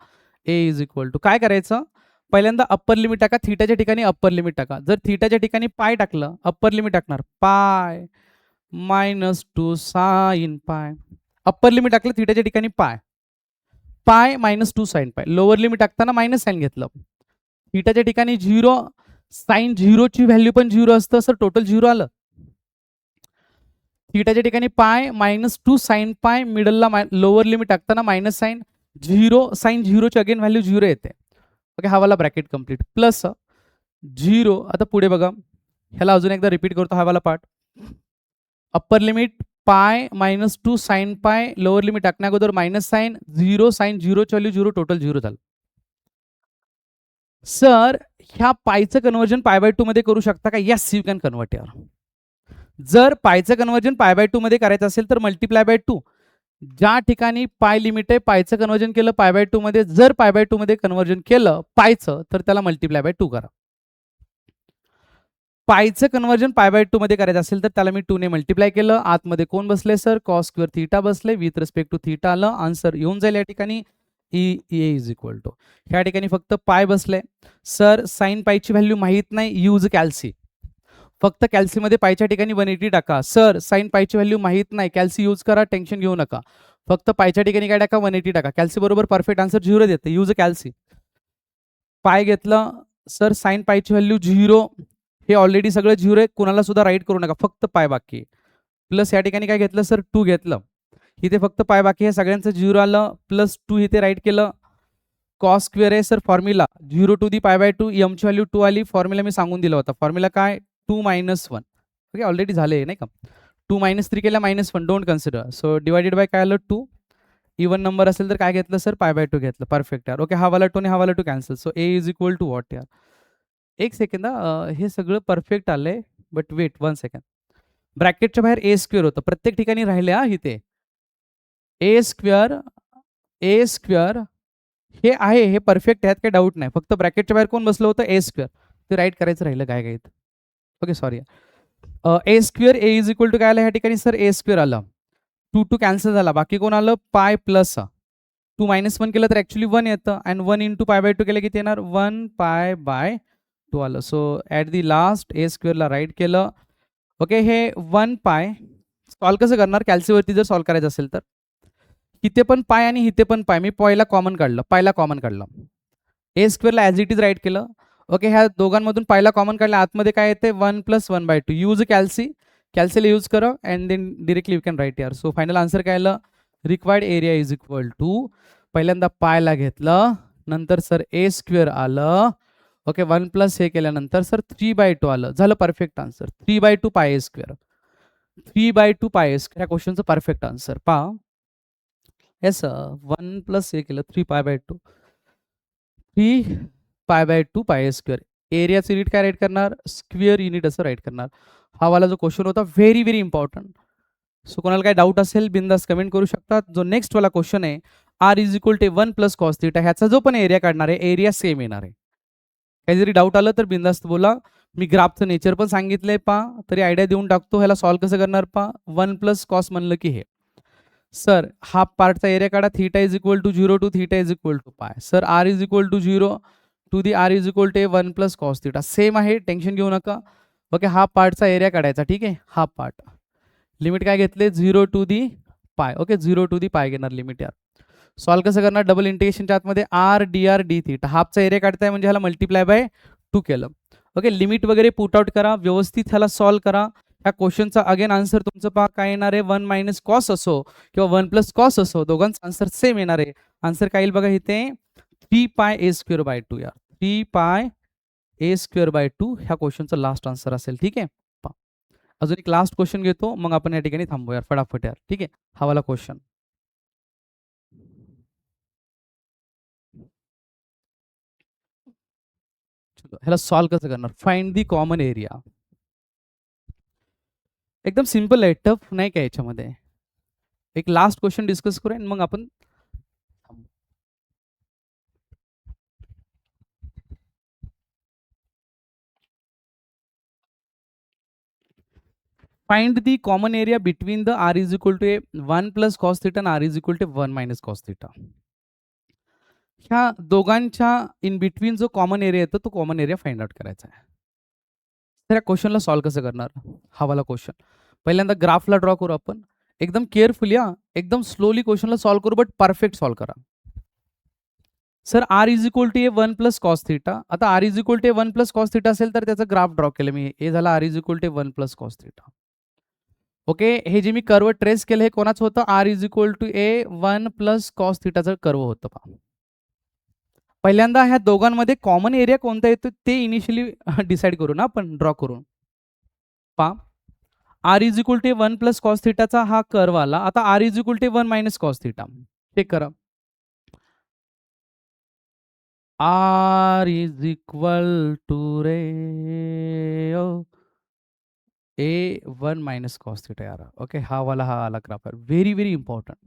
ए इज इक्वल टू काय करायचं, पहिल्यांदा अप्पर लिमिट टाका, थीटाच्या ठिकाणी अप्पर लिमिट टाका. जर थीटाच्या ठिकाणी पाय टाकलं, अप्पर लिमिट टाकणार पाय -2 साइन पाय. अप्पर लिमिट टाकलं थीटाच्या ठिकाणी पाय, पाय -2 साइन पाय. लोअर लिमिट टाकताना मायनस साइन घेतलं. थीटाच्या ठिकाणी 0, साइन 0 ची व्हॅल्यू पण 0 असतं सर, टोटल 0 आलं. थीटाच्या ठिकाणी पाय -2 साइन पाय, मिडलला लोअर लिमिट टाकताना मायनस साइन 0, साइन 0 ची अगेन व्हॅल्यू 0 येते. ओके, हा वाला ब्रॅकेट कंप्लीट, प्लस 0. आता पुढे बघा, ह्याला अजून एकदा रिपीट करतो, हा वाला पार्ट. अप्पर लिमिट पाय -2 साइन पाय, लोअर लिमिट टाकण्या अगोदर मायनस साइन 0, साइन 0 ची व्हॅल्यू 0, टोटल 0 झालं. सर ह्या पायचं कन्वर्जन π/2 मध्ये करू शकता का, यस यू कॅन कन्वर्ट यार. जर पायचं कन्वर्जन π/2 मध्ये करायचं असेल तर मल्टिप्लाय बाय 2. ज्या ठिकाणी पाय लिमिट आहे, पायचं कन्वर्जन केलं π/2 मध्ये, जर π/2 मध्ये कन्वर्जन केलं पायचं तर त्याला मल्टिप्लाय बाय 2 करा. पायचं कन्वर्जन π/2 मध्ये करायचं असेल तर त्याला मी 2 ने मल्टिप्लाय केलं. आतमध्ये कोण बसले सर, कॉस स्क्वेअर थीटा बसले, विथ रिस्पेक्ट टू थीटा आलं. आन्सर येऊन जाईल या ठिकाणी ए इज इक्वल टू, ह्या ठिकाणी फक्त पाय बसले. सर साइन पायची व्हॅल्यू माहीत नाही, यूज कॅल्सी. फक्त कॅल्सीमध्ये पायच्या ठिकाणी 180 टाका. सर साइन पायची व्हॅल्यू माहीत नाही, कॅल्सी यूज करा, टेन्शन घेऊ नका. फक्त पायच्या ठिकाणी काय टाका, 180 टाका. कॅल्सी बरोबर परफेक्ट आन्सर 0 देते, यूज कॅल्सी. पाय घेतलं, सर साइन पायची व्हॅल्यू 0, हे ऑलरेडी सगळं 0 आहे, कुणाला सुद्धा राईट करू नका, फक्त पाय बाकी. प्लस या ठिकाणी काय घेतलं सर, 2 घेतलं, इथे फक्त पाय बाकी आहे, सगळ्यांचं 0 आलं, प्लस 2 इथे राईट केलं. कॉस स्क्वेअर आहे sir, formula 0 to the π/2, M ची व्हॅल्यू 2 आली. फॉर्म्युला मी सांगून दिला होता, फॉर्म्युला काय 2 - 1. ओके, ऑलरेडी झाले नाही का. 2 - 3 केला -1, don't consider. So divided by काय आलं 2. इवन नंबर असेल तर काय घेतलं सर, π/2 घेतलं. परफेक्ट यार. ओके, हा वाला 2 ने हा वाला 2 cancel. So a is equal to what यार. एक सेकंद, हे सगळं परफेक्ट आलंय, बट वेट 1 सेकंड. ब्रॅकेटच्या बाहेर ए स्क्वेअर होतं, प्रत्येक ठिकाणी राहिले इथे ए स्क्वेअर हे आहे, हे परफेक्ट आहे, काही डाऊट नाही. फक्त ब्रॅकेटच्या बाहेर कोण बसलं होतं, ए स्क्वेअर, ते राईट करायचं राहिलं काय काय. Okay sorry. A square, a is equal to काय आलं ह्या ठिकाणी सर, ए स्क्वेअर आलं. 2 कॅन्सल झाला, बाकी कोण आलं, पाय प्लस 2 - 1 केलं तर ॲक्च्युली 1 येतं, अँड 1 × π/2 केलं किती येणार, 1 π/2 आलं. So at the last a स्क्वेअरला राईट केलं. ओके, हे 1 पाय सॉल्व कसं करणार, कॅल्सीवरती जर सॉल्व करायचं असेल तर इथे पण पाय आणि इथे पण पाय, मी पहिला कॉमन काढलं, पायला कॉमन काढलं. ए स्क्वेअरला ॲज इट इज राईट केलं. ओके, ह्या दोघांमधून पहिला कॉमन काढला, आतमध्ये काय येते 1 + 1/2. यूज कॅल्सीला यूज करा and then directly you can write यार. सो फायनल आन्सर काय आलं, required area is equal to, पहिल्यांदा पायला घेतलं, नंतर सर a² आलं. ओके, 1 प्लस हे केल्यानंतर सर 3/2 आलं. झालं परफेक्ट आन्सर, 3/2 पाय a². 3/2 पाय a², ह्या क्वेश्चनचं परफेक्ट आन्सर पहा. येस, 1 प्लस हे केलं 3π/2, 3π/2 पाय a². एरियाचं युनिट काय राईट करणार, स्क्वेअर युनिट असं राईट करणार. हा वाला जो क्वेश्चन होता व्हेरी व्हेरी इम्पॉर्टंट. सो कोणाला काय डाऊट असेल बिंदास कमेंट करू शकतात. जो नेक्स्ट वाला क्वेश्चन आहे, r = 1 + cos θ, ह्याचा जो पण एरिया काढणार आहे, एरिया सेम येणार आहे. काही जरी डाऊट आलं तर बिंदास्त बोला. मी ग्राफचं नेचर पण सांगितलंय पहा, तरी आयडिया देऊन टाकतो. ह्याला सॉल्व्ह कसं करणार पहा. 1 + cos म्हणलं की हे सर हाफ पार्टचा एरिया काढा, θ = 0 to θ = π. Sir r = 0 to the r = 1 + cos θ. Same आहे, टेन्शन घेऊ नका. ओके, हाफ पार्टचा एरिया काढायचा, ठीक आहे. हाफ पार्ट लिमिट काय घेतले, 0 to the π. Okay, 0 to the π घेणार लिमिट यार. सॉल्व्ह कसं करणार, डबल इंटिग्रेशनच्या आतमध्ये r dr dθ. हाफचा एरिया काढताय म्हणजे ह्याला ×2 केलं. ओके, लिमिट वगैरे पुट आउट करा, व्यवस्थित ह्याला सॉल्व्ह करा. ह्या क्वेश्चनचा अगेन आन्सर तुमचं पहा काय येणार आहे, 1 - cos असो किंवा 1 + cos असो, दोघांचा आन्सर सेम येणार आहे. आन्सर काय येईल बघा इथे, 3πa²/2 यार. 3πa²/2 ह्या क्वेश्चनचा लास्ट आन्सर असेल, ठीक आहे. अजून एक लास्ट क्वेश्चन घेतो, मग आपण या ठिकाणी थांबू यार फटाफट यार, ठीक आहे. हा वाला क्वेश्चन ह्याला सॉल्व्ह कसं करणार, फाइंड दी कॉमन एरिया. एकदम सिंपल आहे, टफ नाही काय याच्यामध्ये. एक लास्ट क्वेश्चन डिस्कस करू आणि मग आपण find the common area between the r = 1 + cos θ and r = 1 - cos θ. ह्या दोघांच्या इन बिटवीन जो कॉमन एरिया येतो तो कॉमन एरिया फाइंड आउट करायचा आहे. तर या क्वेश्चनला सॉल्व्ह कसं करणार, हा वाला क्वेश्चन. पहिल्यांदा ग्राफला ड्रॉ करू आपण, एकदम केअरफुली, एकदम स्लोली क्वेश्चनला सॉल्व्ह करू, बट परफेक्ट सॉल्व्ह करा. Sir r = 1 + cos θ. आता r = 1 + cos θ असेल तर त्याचा ग्राफ ड्रॉ केलं मी. हे झालं r = 1 + cos θ. ओके, हे जे मी कर्व ट्रेस केलं हे कोणाचं होतं, r = 1 + cos θ कर्व होतं पहा. पहिल्यांदा ह्या दोघांमध्ये कॉमन एरिया कोणता येतो ते इनिशियली डिसाईड करू ना आपण, ड्रॉ करून पहा. r = 1 + cos θ चा हा कर्व आला. आता r = 1 - cos θ चेक करा. r = रे a1 - cos θ यार. ओके, हा आला ग्राफ आहे, very very important.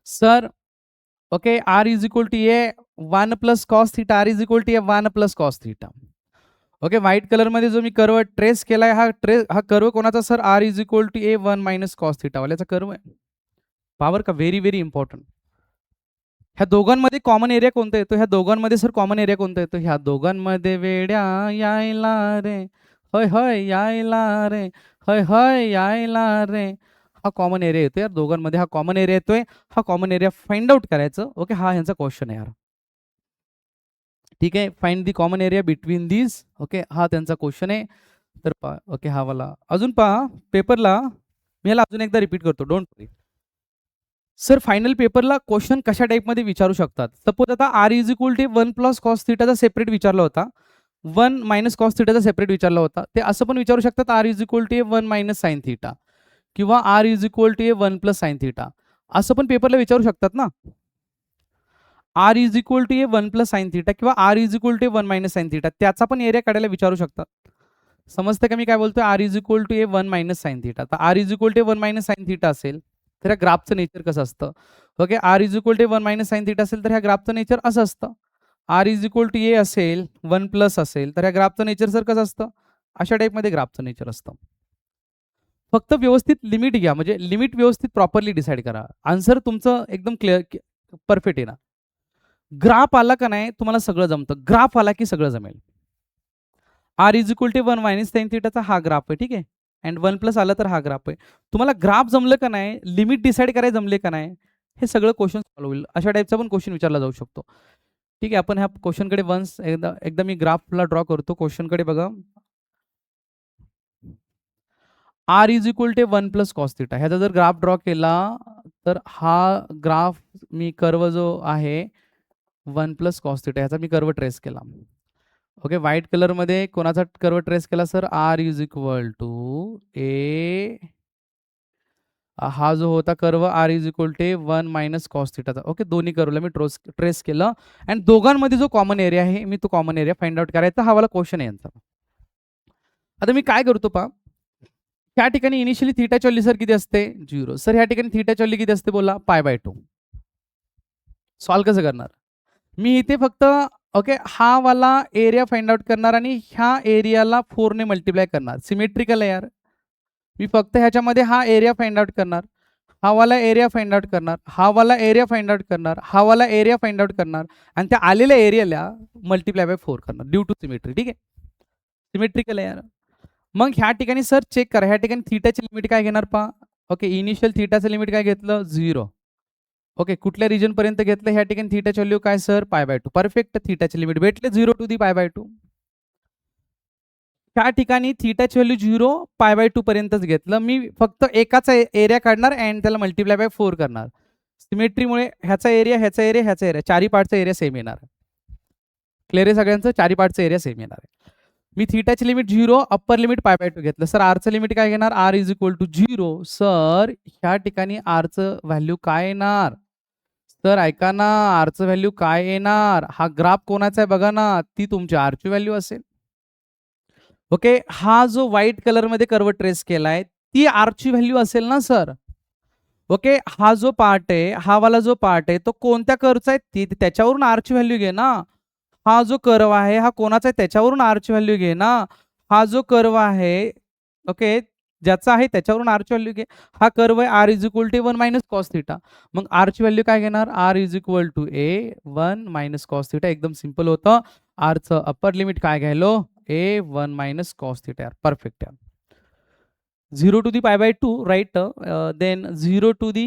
Sir okay, r = a1 + cos θ, r = a1 + cos θ. Okay, white colour मध्ये जो मी कर्व ट्रेस केलाय, हा कर्व कोणाचा सर, r = a1 - cos θ वाल्याचा कर्व आहे. पावर का, व्हेरी व्हेरी इम्पॉर्टंट. ह्या दोघांमध्ये कॉमन एरिया कोणता येतो, ह्या दोघांमध्ये सर कॉमन एरिया कोणता येतो, ह्या दोघांमध्ये वेड्या यायला रे, होय होय यायला रे, होय होय यायला रे, हा कॉमन एरिया येतो यार दोघांमध्ये. हा कॉमन एरिया येतोय, हा कॉमन एरिया फाइंड आउट करायचं. ओके, हा ह्यांचा क्वेश्चन आहे यार, ठीक आहे. Find the common area between these. Okay, हा त्यांचा क्वेश्चन आहे. तर पहा, ओके, हा वाला अजून पहा पेपरला, मी ह्याला अजून एकदा रिपीट करतो, डोंट वरी. सर फायनल पेपरला क्वेश्चन कशा टाईपमध्ये विचारू शकतात. सपोज आता r = 1 + cos θ चा सेपरेट विचारला होता, 1 - cos θ चा सेपरेट विचारला होता. ते असं पण विचारू शकतात, r = 1 - sin θ किंवा r = 1 + sin θ, असं पण पेपरला विचारू शकतात ना. r = 1 + sin θ किंवा r = 1 - sin θ, त्याचा पण एरिया काढायला विचारू शकतात. समजते का मी काय बोलतोय, r = 1 - sin θ. तर r = 1 - sin θ असेल तर ह्या ग्राफचं नेचर कसं असतं. ओके, r = 1 - sin θ असेल तर ह्या ग्राफचं नेचर असं असतं. r = a असेल, 1 + असेल तर ह्या ग्राफचं नेचर सर कसं असतं, अशा टाईपमध्ये ग्राफचं नेचर असतं. फक्त व्यवस्थित लिमिट घ्या, म्हणजे लिमिट व्यवस्थित प्रॉपरली डिसाईड करा, आन्सर तुमचं एकदम क्लिअर परफेक्ट येणार. ग्राफ आला का नाही तुम्हाला सगळं जमतं, ग्राफ आला की सगळं जमेल. r = 1 - sin θ चा हा ग्राफ आहे, ठीक आहे. अँड 1 + आलं तर हा ग्राफ आहे. तुम्हाला ग्राफ जमलं का नाही, लिमिट डिसाईड करायला जमले का नाही, हे सगळं क्वेश्चन सॉल्व्ह होईल. अशा टाईपचा पण क्वेश्चन विचारला जाऊ शकतो. ठीक आहे, आपण ह्या क्वेश्चनकडे वन्स एकदा एकदा मी ग्राफला ड्रॉ करतो. क्वेश्चनकडे बघा. R is equal to 1 plus cos theta. ह्याचा जर ग्राफ ड्रॉ केला तर हा ग्राफ मी कर्व जो आहे 1 प्लस कॉस थिटा ह्याचा मी कर्व ट्रेस केला. ओके, व्हाईट कलरमध्ये कोणाचा कर्व ट्रेस केला sir? R is equal to a, हा जो होता curve r is equal to 1 minus cos थिटाचा. ओके, दोन्ही कर्वला मी ट्रेस केलं आणि दोघांमध्ये जो कॉमन एरिया आहे मी तो कॉमन एरिया फाइंड आउट करायचा. हा वाला क्वेश्चन आहे यांचा. आता मी काय करतो पहा, ह्या ठिकाणी इनिशियली थीटाची व्हॅल्यू सर किती असते? 0. सर ह्या ठिकाणी थीटाची व्हॅल्यू किती असते बोला? π/2. सॉल्व कसं करणार? मी इथे फक्त ओके हा वाला एरिया फाइंड आउट करणार आणि ह्या एरियाला 4 ने मल्टिप्लाय करणार. सिमेट्रिकल आहे यार. मी फक्त ह्याच्यामध्ये हा एरिया फाइंड आउट करणार, हा वाला एरिया फाइंड आउट करणार, हा वाला एरिया फाइंड आउट करणार, हा वाला एरिया फाइंड आउट करणार आणि त्या आलेल्या एरियाला मल्टिप्लाय बाय 4 करणार ड्यू टू सिमेट्री. ठीक आहे, सिमेट्रिकल आहे यार. मग ह्या ठिकाणी सर चेक करा, ह्या ठिकाणी थीटाची लिमिट काय घेणार पहा. ओके, इनिशियल थीटाचं लिमिट काय घेतलं? 0. ओके, कुठल्या रिजन पर्यंत घेतलं? ह्या ठिकाणी थीटाची व्हॅल्यू काय सर? π/2. परफेक्ट, थीटाची लिमिट भेटले 0 टू दी π/2. त्या ठिकाणी थीटाची व्हॅल्यू 0 π/2 पर्यंतच घेतलं. मी फक्त एकाचा एरिया काढणार अँड त्याला मल्टिप्लाय बाय 4 करणार. सिमेट्रीमुळे ह्याचा एरिया, ह्याचा एरिया, ह्याचा एरिया, चारी पार्टचा एरिया सेम येणार. क्लिअर आहे सगळ्यांचं? चारी पार्टचा एरिया सेम येणार आहे. मी थीटाची लिमिट 0, अप्पर लिमिट π/2 घेतलं. सर आरचं लिमिट काय घेणार? R is equal to 0. Sir ह्या ठिकाणी आरचं व्हॅल्यू काय येणार? तर ऐका ना, आरचं व्हॅल्यू काय येणार? हा ग्राफ कोणाचा आहे बघा ना, ती तुमची आरची व्हॅल्यू असेल. ओके, हा जो व्हाईट कलर मध्ये कर्व ट्रेस केलाय ती आरची व्हॅल्यू असेल ना सर. ओके, हा जो पार्ट आहे, हा वाला जो पार्ट आहे तो कोणत्या कर्वचा आहे ती त्याच्यावरून आरची व्हॅल्यू घे ना. हा जो कर्व आहे हा कोणाचा आहे त्याच्यावरून आरची व्हॅल्यू घे ना. हा जो कर्व आहे ओके ज्याचा आहे त्याच्यावरून आरची व्हॅल्यू घे. हा कर्व आहे r is equal to 1 minus cos theta. मग आरची व्हॅल्यू काय घेणार? R is equal to a 1 minus cos theta. एकदम सिंपल होतं. आरचं अप्पर लिमिट काय घ्यायलो? A 1 minus cos theta. Perfect आहे. 0 to the π/2 right, then 0 to the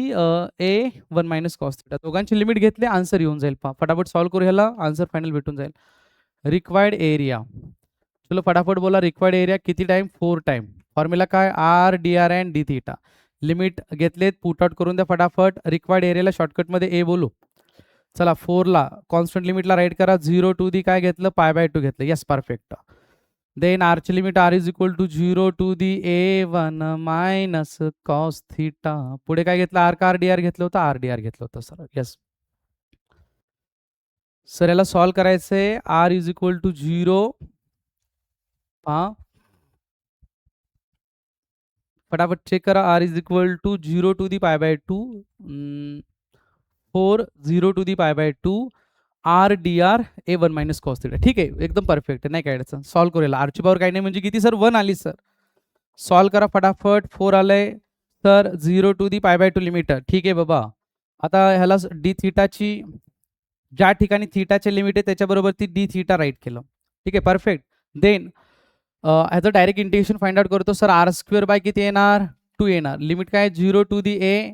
a 1 minus cos theta. दोघांची लिमिट घेतले, आन्सर येऊन जाईल. पहा फटाफट सॉल्व करू, ह्याला आन्सर फायनल भेटून जाईल. रिक्वायर्ड एरिया, चलो फटाफट बोला. रिक्वायर्ड एरिया किती टाइम? 4 टाइम. फॉर्म्युला काय? R d r and d theta. Limit घेतलेत, पुट आउट करून द्या फटाफट. रिक्वायर्ड एरियाला शॉर्टकटमध्ये ए बोलू. चला 4 ला कॉन्स्टंट लिमिटला राईट करा. 0 टू दी काय घेतलं? π/2 घेतलं. Yes, perfect. देन आरची limit r is equal to 0 to the a 1 minus cos theta. पुढे काय घेतलं? आर का आर डी आर घेतलं होतं? आर डी आर घेतलं होतं सर. येस सर, याला सॉल्व करायचंय. आर इज इक्वल टू 0, हा फटाफट चेक करा. R is equal to 0 to the π/2 4 0 to the π/2 r d r a 1 minus cos theta. ठीक आहे, एकदम परफेक्ट, नाही काय अडचण. सॉल्व करूया. आरची पॉवर काय नाही म्हणजे किती सर? 1 आली सर. सॉल्व करा फटाफट. 4 आलंय सर. 0 to the π/2 limit. ठीक आहे बाबा. आता ह्याला डी थिटाची ज्या ठिकाणी थिटाचे लिमिट आहे त्याच्याबरोबर ती डी थिटा राईट केलं. ठीक आहे, परफेक्ट. देन ह्याचं डायरेक्ट इंटिग्रेशन फाइंड आउट करतो. सर आर स्क्वेअर बाय किती येणार? 2 येणार. लिमिट काय? 0 to the a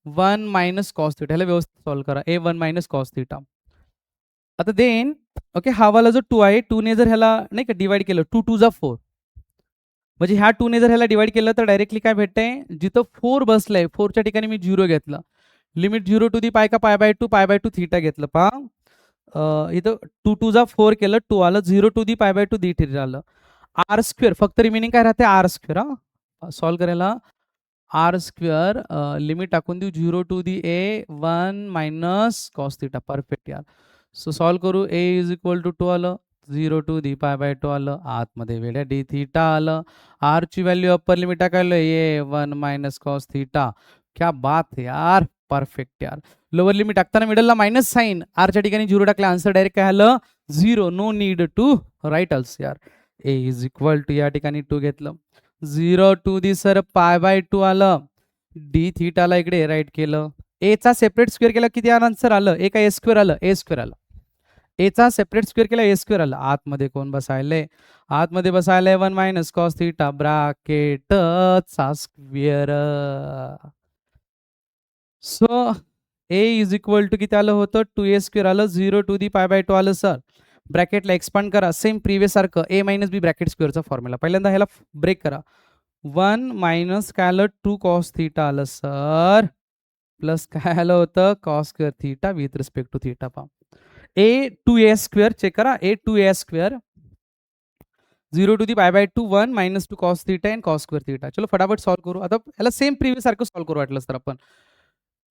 1 minus cos theta. ह्याला व्यवस्थित सॉल्व करा. A 1 minus cos theta. आता देन ओके हा वाला जो 2 आहे 2 ने जर ह्याला नाही का डिवाइड केलं, 2 2 जा 4 म्हणजे ह्या 2 ने जर ह्याला डिवाइड केलं तर डायरेक्टली काय भेटतंय? जिथं 4 बसलंय 4च्या ठिकाणी मी 0 घेतलं. लिमिट 0 टू दी पाय का π/2 थिटा घेतलं. पहा इथं 2 2 जा 4 केलं, 2 आलं. 0 टू दी π/2 दी थिटा आलं. आर स्क्वेअर फक्त रिमेनिंग काय राहते? R square. हा सॉल्व करायला आर स्क्वेअर लिमिट टाकून देऊ. 0 to the a 1 minus cos theta. Perfect यार. सो सॉल्व करू. ए इज इक्वल टू 2 आलं. 0 टू दी π/2 आलं. आतमध्ये वेळ्या डी थिटा आलं. आरची व्हॅल्यू अप्पर लिमिट टाकायला ए 1 मायनस कॉस थिटा. क्या बात है यार, परफेक्ट यार. लोअर लिमिट टाकताना मिडलला मायनस साईन, आरच्या ठिकाणी 0 टाकला. आन्सर डायरेक्ट काय आलं? 0. No need to write also यार. ए इज इक्वल टू या ठिकाणी 2 घेतलं. 0 टू दी सर π/2 आलं. डी थिटाला इकडे राईट केलं. ए चा सेपरेट स्क्वेअर केला किती आन्सर आलं? ए का ए स्क्वेअर आलं? ए स्क्वेअर आलं. ए चा सेपरेट स्क्वेअर केला, ए स्क्वेअर आलं. आतमध्ये कोण बसायलंय? आतमध्ये बसायलंय 1 मायनस कॉस थिटा ब्रॅकेट चा square. So a is equal to किती आलं होतं 2a² आलं 0 to the π/2 आलं सर. ब्रॅकेटला एक्सपांड करा सेम प्रिव्हियस सारखं a मायनस बी ब्रॅकेट स्क्वेअरचा फॉर्म्युला. पहिल्यांदा ह्याला ब्रेक करा. 1 मायनस काय आलं 2 cos थीटा आलं सर, प्लस काय आलं होतं cos square theta with respect to theta. पहा a 2a² चेक करा, a 2a² 0 to the π/2 1 minus 2 cos theta and cos square theta. चलो फटाफट सॉल्व करू. आता याला सेम प्रिव्हियस सारखं सॉल्व करू वाटलं तर आपण.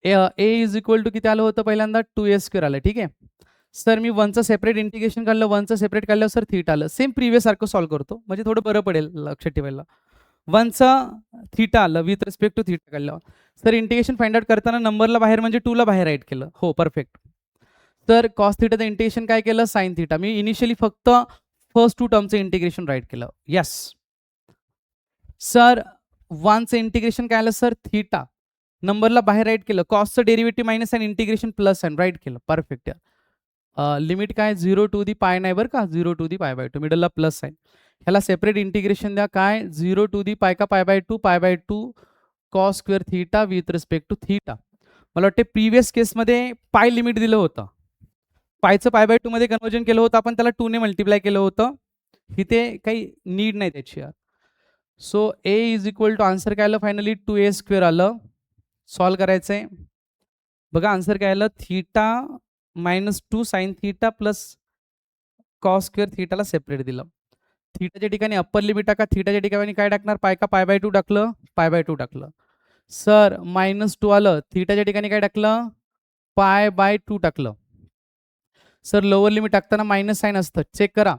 a इज इक्वल टू किती आलं होतं पहिल्यांदा 2a² आलं. ठीक आहे सर, मी 1चं सेपरेट इंटिग्रेशन काढलं, 1चं सेपरेट काढलं सर थीटा आलं. सेम प्रिव्हियस सारखं सॉल्व करतो म्हणजे थोडं बरं पडेल लक्षात ठेवायला. 1चं थीटा आलं विथ रिस्पेक्ट टू थीटा काढलं. सर इंटिग्रेशन फाइंड आउट करताना नंबरला बाहेर म्हणजे 2ला बाहेर राईट केलं. हो परफेक्ट. तर कॉस थीटाचं इंटिग्रेशन काय केलं साइन थीटा. मी इनिशियली फक्त फर्स्ट 2 टर्मचं इंटिग्रेशन राईट केलं. यस सर 1चं इंटिग्रेशन काय आलं सर थीटा, नंबरला बाहेर राईट केलं, कॉसचं डेरिव्हेटिव्ह मायनस आणि इंटिग्रेशन प्लस आणि राईट केलं. परफेक्ट. लिमिट काय 0 to the π नाही बरं का, 0 to the π/2 मिडलला प्लस आहे. ह्याला सेपरेट इंटिग्रेशन द्या काय 0 to the π का π/2 cos square theta with respect to theta. मला वाटते प्रिव्हियस केसमध्ये पाय लिमिट दिलं होतं, पायचं π/2 मध्ये कन्वर्जन केलं होतं आपण, त्याला 2 ने मल्टिप्लाय केलं होतं. इथे काही नीड नाही त्याची यार. So a is equal to answer काय आलं फायनली 2a² आलं. सॉल्व करायचंय बघा, आन्सर काय आलं theta -2 sine theta plus cos square थीटाला सेपरेट दिलं. थीटाच्या ठिकाणी अप्पर लिमिट टाका, थीटाच्या ठिकाणी काय टाकणार पाय का π/2 टाकलं, π/2 टाकलं. सर -2 आलं, थीटाच्या ठिकाणी काय टाकलं π/2 टाकलं. सर लोअर लिमिट टाकताना मायनस साइन असतं, चेक करा.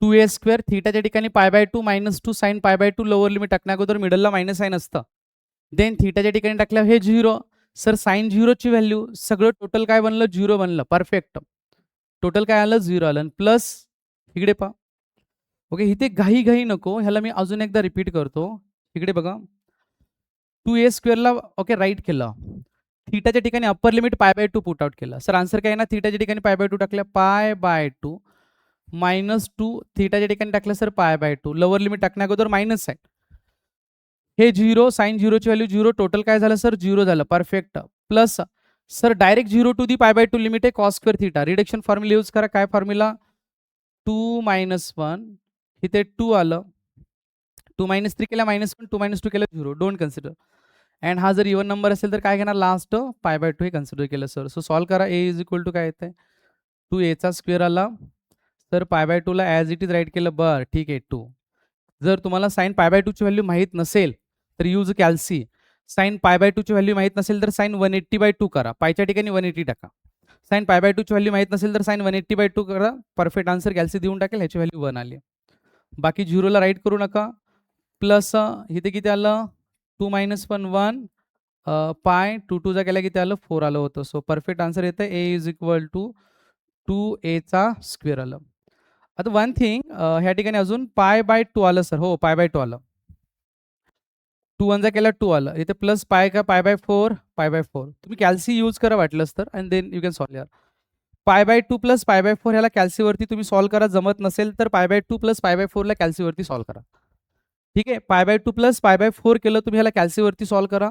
2a² थीटाच्या ठिकाणी π/2 -2 साइन π/2 लोअर लिमिट टाकण्या अगोदर मिडलला मायनस साइन असतं. देन थीटाच्या ठिकाणी टाकल्यावर हे 0. सर साइन 0ची व्हॅल्यू सगळं टोटल काय बनलं 0 बनलं. परफेक्ट. टोटल काय आलं 0 आलं प्लस इकडे पहा. ओके इथे घाई घाई नको, ह्याला मी अजून एकदा रिपीट करतो. इकडे बघा 2a² ला ओके राईट केलं, थीटाच्या ठिकाणी अप्पर लिमिट π/2 पुट आउट केलं. सर आन्सर काय ना थीटाच्या ठिकाणी π/2 टाकलं π/2 -2 थीटाच्या ठिकाणी टाकलं सर π/2 लोअर लिमिट टाकण्या अगोदर मायनस आहे. हे 0 साइन 0ची व्हॅल्यू 0, टोटल काय झालं सर 0 झालं. Perfect. Plus sir direct 0 to the π/2 limit आहे cos square theta. Reduction formula use करा. काय फॉर्म्युला 2 - 1 इथे 2 आलं, 2 - 3 केला -1, 2 - 2 केलं 0. Don't consider. अँड हा जर इव्हन नंबर असेल तर काय घेणार लास्ट π/2 हे कन्सिडर केलं सर. सो सॉल्व करा. a इज इक्वल टू काय येतं 2a² आला. तर π/2 ला ॲज इट इज राईट केलं. बरं ठीक आहे 2. जर तुम्हाला साइन π/2 ची व्हॅल्यू माहीत नसेल तर यूज कॅल्सी. साइन π/2 ची व्हॅल्यू माहीत नसेल तर साइन 180/2 करा, पायच्या ठिकाणी 180 टाका. साइन π/2 ची व्हॅल्यू माहीत नसेल तर साइन 180/2 करा. परफेक्ट आन्सर कॅल्सी देऊन टाकेल, ह्याची व्हॅल्यू 1 आली. बाकी 0ला राईट करू नका. प्लस इथे किती आलं 2 - 1 1 पाय 2 2 जा केला किती आलं 4 आलं होतं. सो परफेक्ट आन्सर येतं a is equal to 2a² आलं. आता वन थिंग ह्या ठिकाणी अजून π/2 आलं सर. हो π/2 आलं. 2 1 जा केला 2 आलं. इथे प्लस पाय का π/4 π/4. तुम्ही कॅल्सी यूज करा वाटलंच तर, and then you can solve यार. π/2 प्लस π/4 ह्याला कॅल्सीवरती तुम्ही सॉल्व करा. जमत नसेल तर π/2 प्लस π/4 ला कॅल्सीवरती सॉल्व करा. ठीक आहे π/2 प्लस π/4 केलं तुम्ही ह्याला कॅल्सीवरती सॉल्व करा.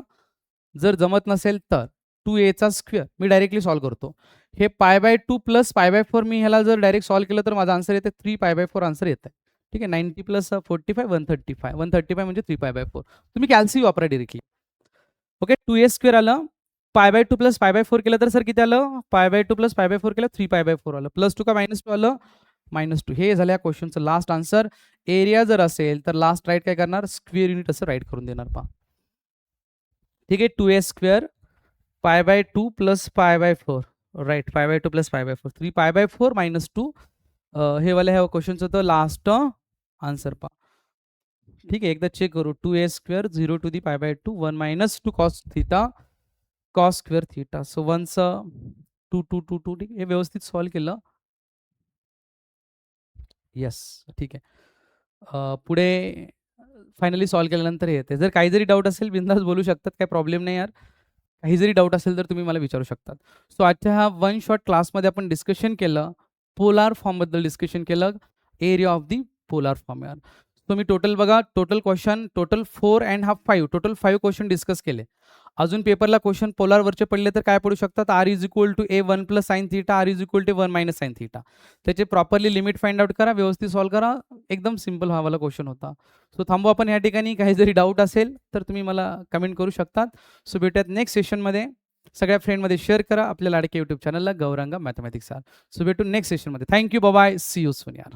जर जमत नसेल तर 2a² मी डायरेक्टली सॉल्व करतो. हे π/2 प्लस π/4 मी ह्याला जर डायरेक्ट सॉल्व केलं तर माझा आन्सर येते 3π/4 आन्सर येत आहे. ठीक आहे 90 प्लस 45 135 135 म्हणजे 3π/4. तुम्ही कॅल्सी वापरा डायरेक्टली. ओके 2a² आलं. π/2 प्लस π/4 केलं तर सर किती आलं π/2 प्लस π/4 केलं 3π/4 आलं. +2 का -2 आलं -2. हे झालं या क्वेश्चनचं लास्ट आन्सर. एरिया जर असेल तर लास्ट राईट काय करणार स्क्वेअर युनिट असं राईट करून देणार. पहा ठीक आहे 2a² π/2 प्लस π/4 राईट π/2 प्लस π/4 3π/4 -2 हे वाले ह्या क्वेश्चनचं होतं लास्ट आन्सर. पहा ठीक आहे एकदा चेक करू. 2a² 0 to the π/2 1 - 2 cos theta cos square theta. So 1 2 2 2 2 ठीक आहे हे व्यवस्थित सॉल्व केलं. येस ठीक आहे. पुढे फायनली सॉल्व केल्यानंतर येते. जर काही जरी डाऊट असेल बिंदास बोलू शकतात, काही प्रॉब्लेम नाही यार. काही जरी डाऊट असेल तर तुम्ही मला विचारू शकतात. सो आजच्या हा वन शॉर्ट क्लासमध्ये आपण डिस्कशन केलं पोलार फॉर्मबद्दल डिस्कशन केलं, area of the polar form यार. तुम्ही टोटल बघा, total question total 4 and half 5 total 5 question discuss केले. अजून पेपरला क्वेश्चन पोलारवरचे पडले तर काय पडू शकतात, r is equal to a 1 plus sine theta, r is equal to 1 minus sine theta. त्याचे प्रॉपरली लिमिट फाइंड आउट करा, व्यवस्थित सॉल्व्ह करा. एकदम सिंपल हा वाला क्वेश्चन होता. सो थांबू आपण या ठिकाणी. काही जरी डाऊट असेल तर तुम्ही मला कमेंट करू शकतात. सो भेटूयात नेक्स्ट सेशनमध्ये. सगळ्या फ्रेंडमध्ये शेअर करा आपल्या लाडके यूट्यूब चॅनलला गौरांग मॅथमॅटिक्स. सो भेटू नेक्स्ट सेशनमध्ये. Thank you, bye, see you soon यार.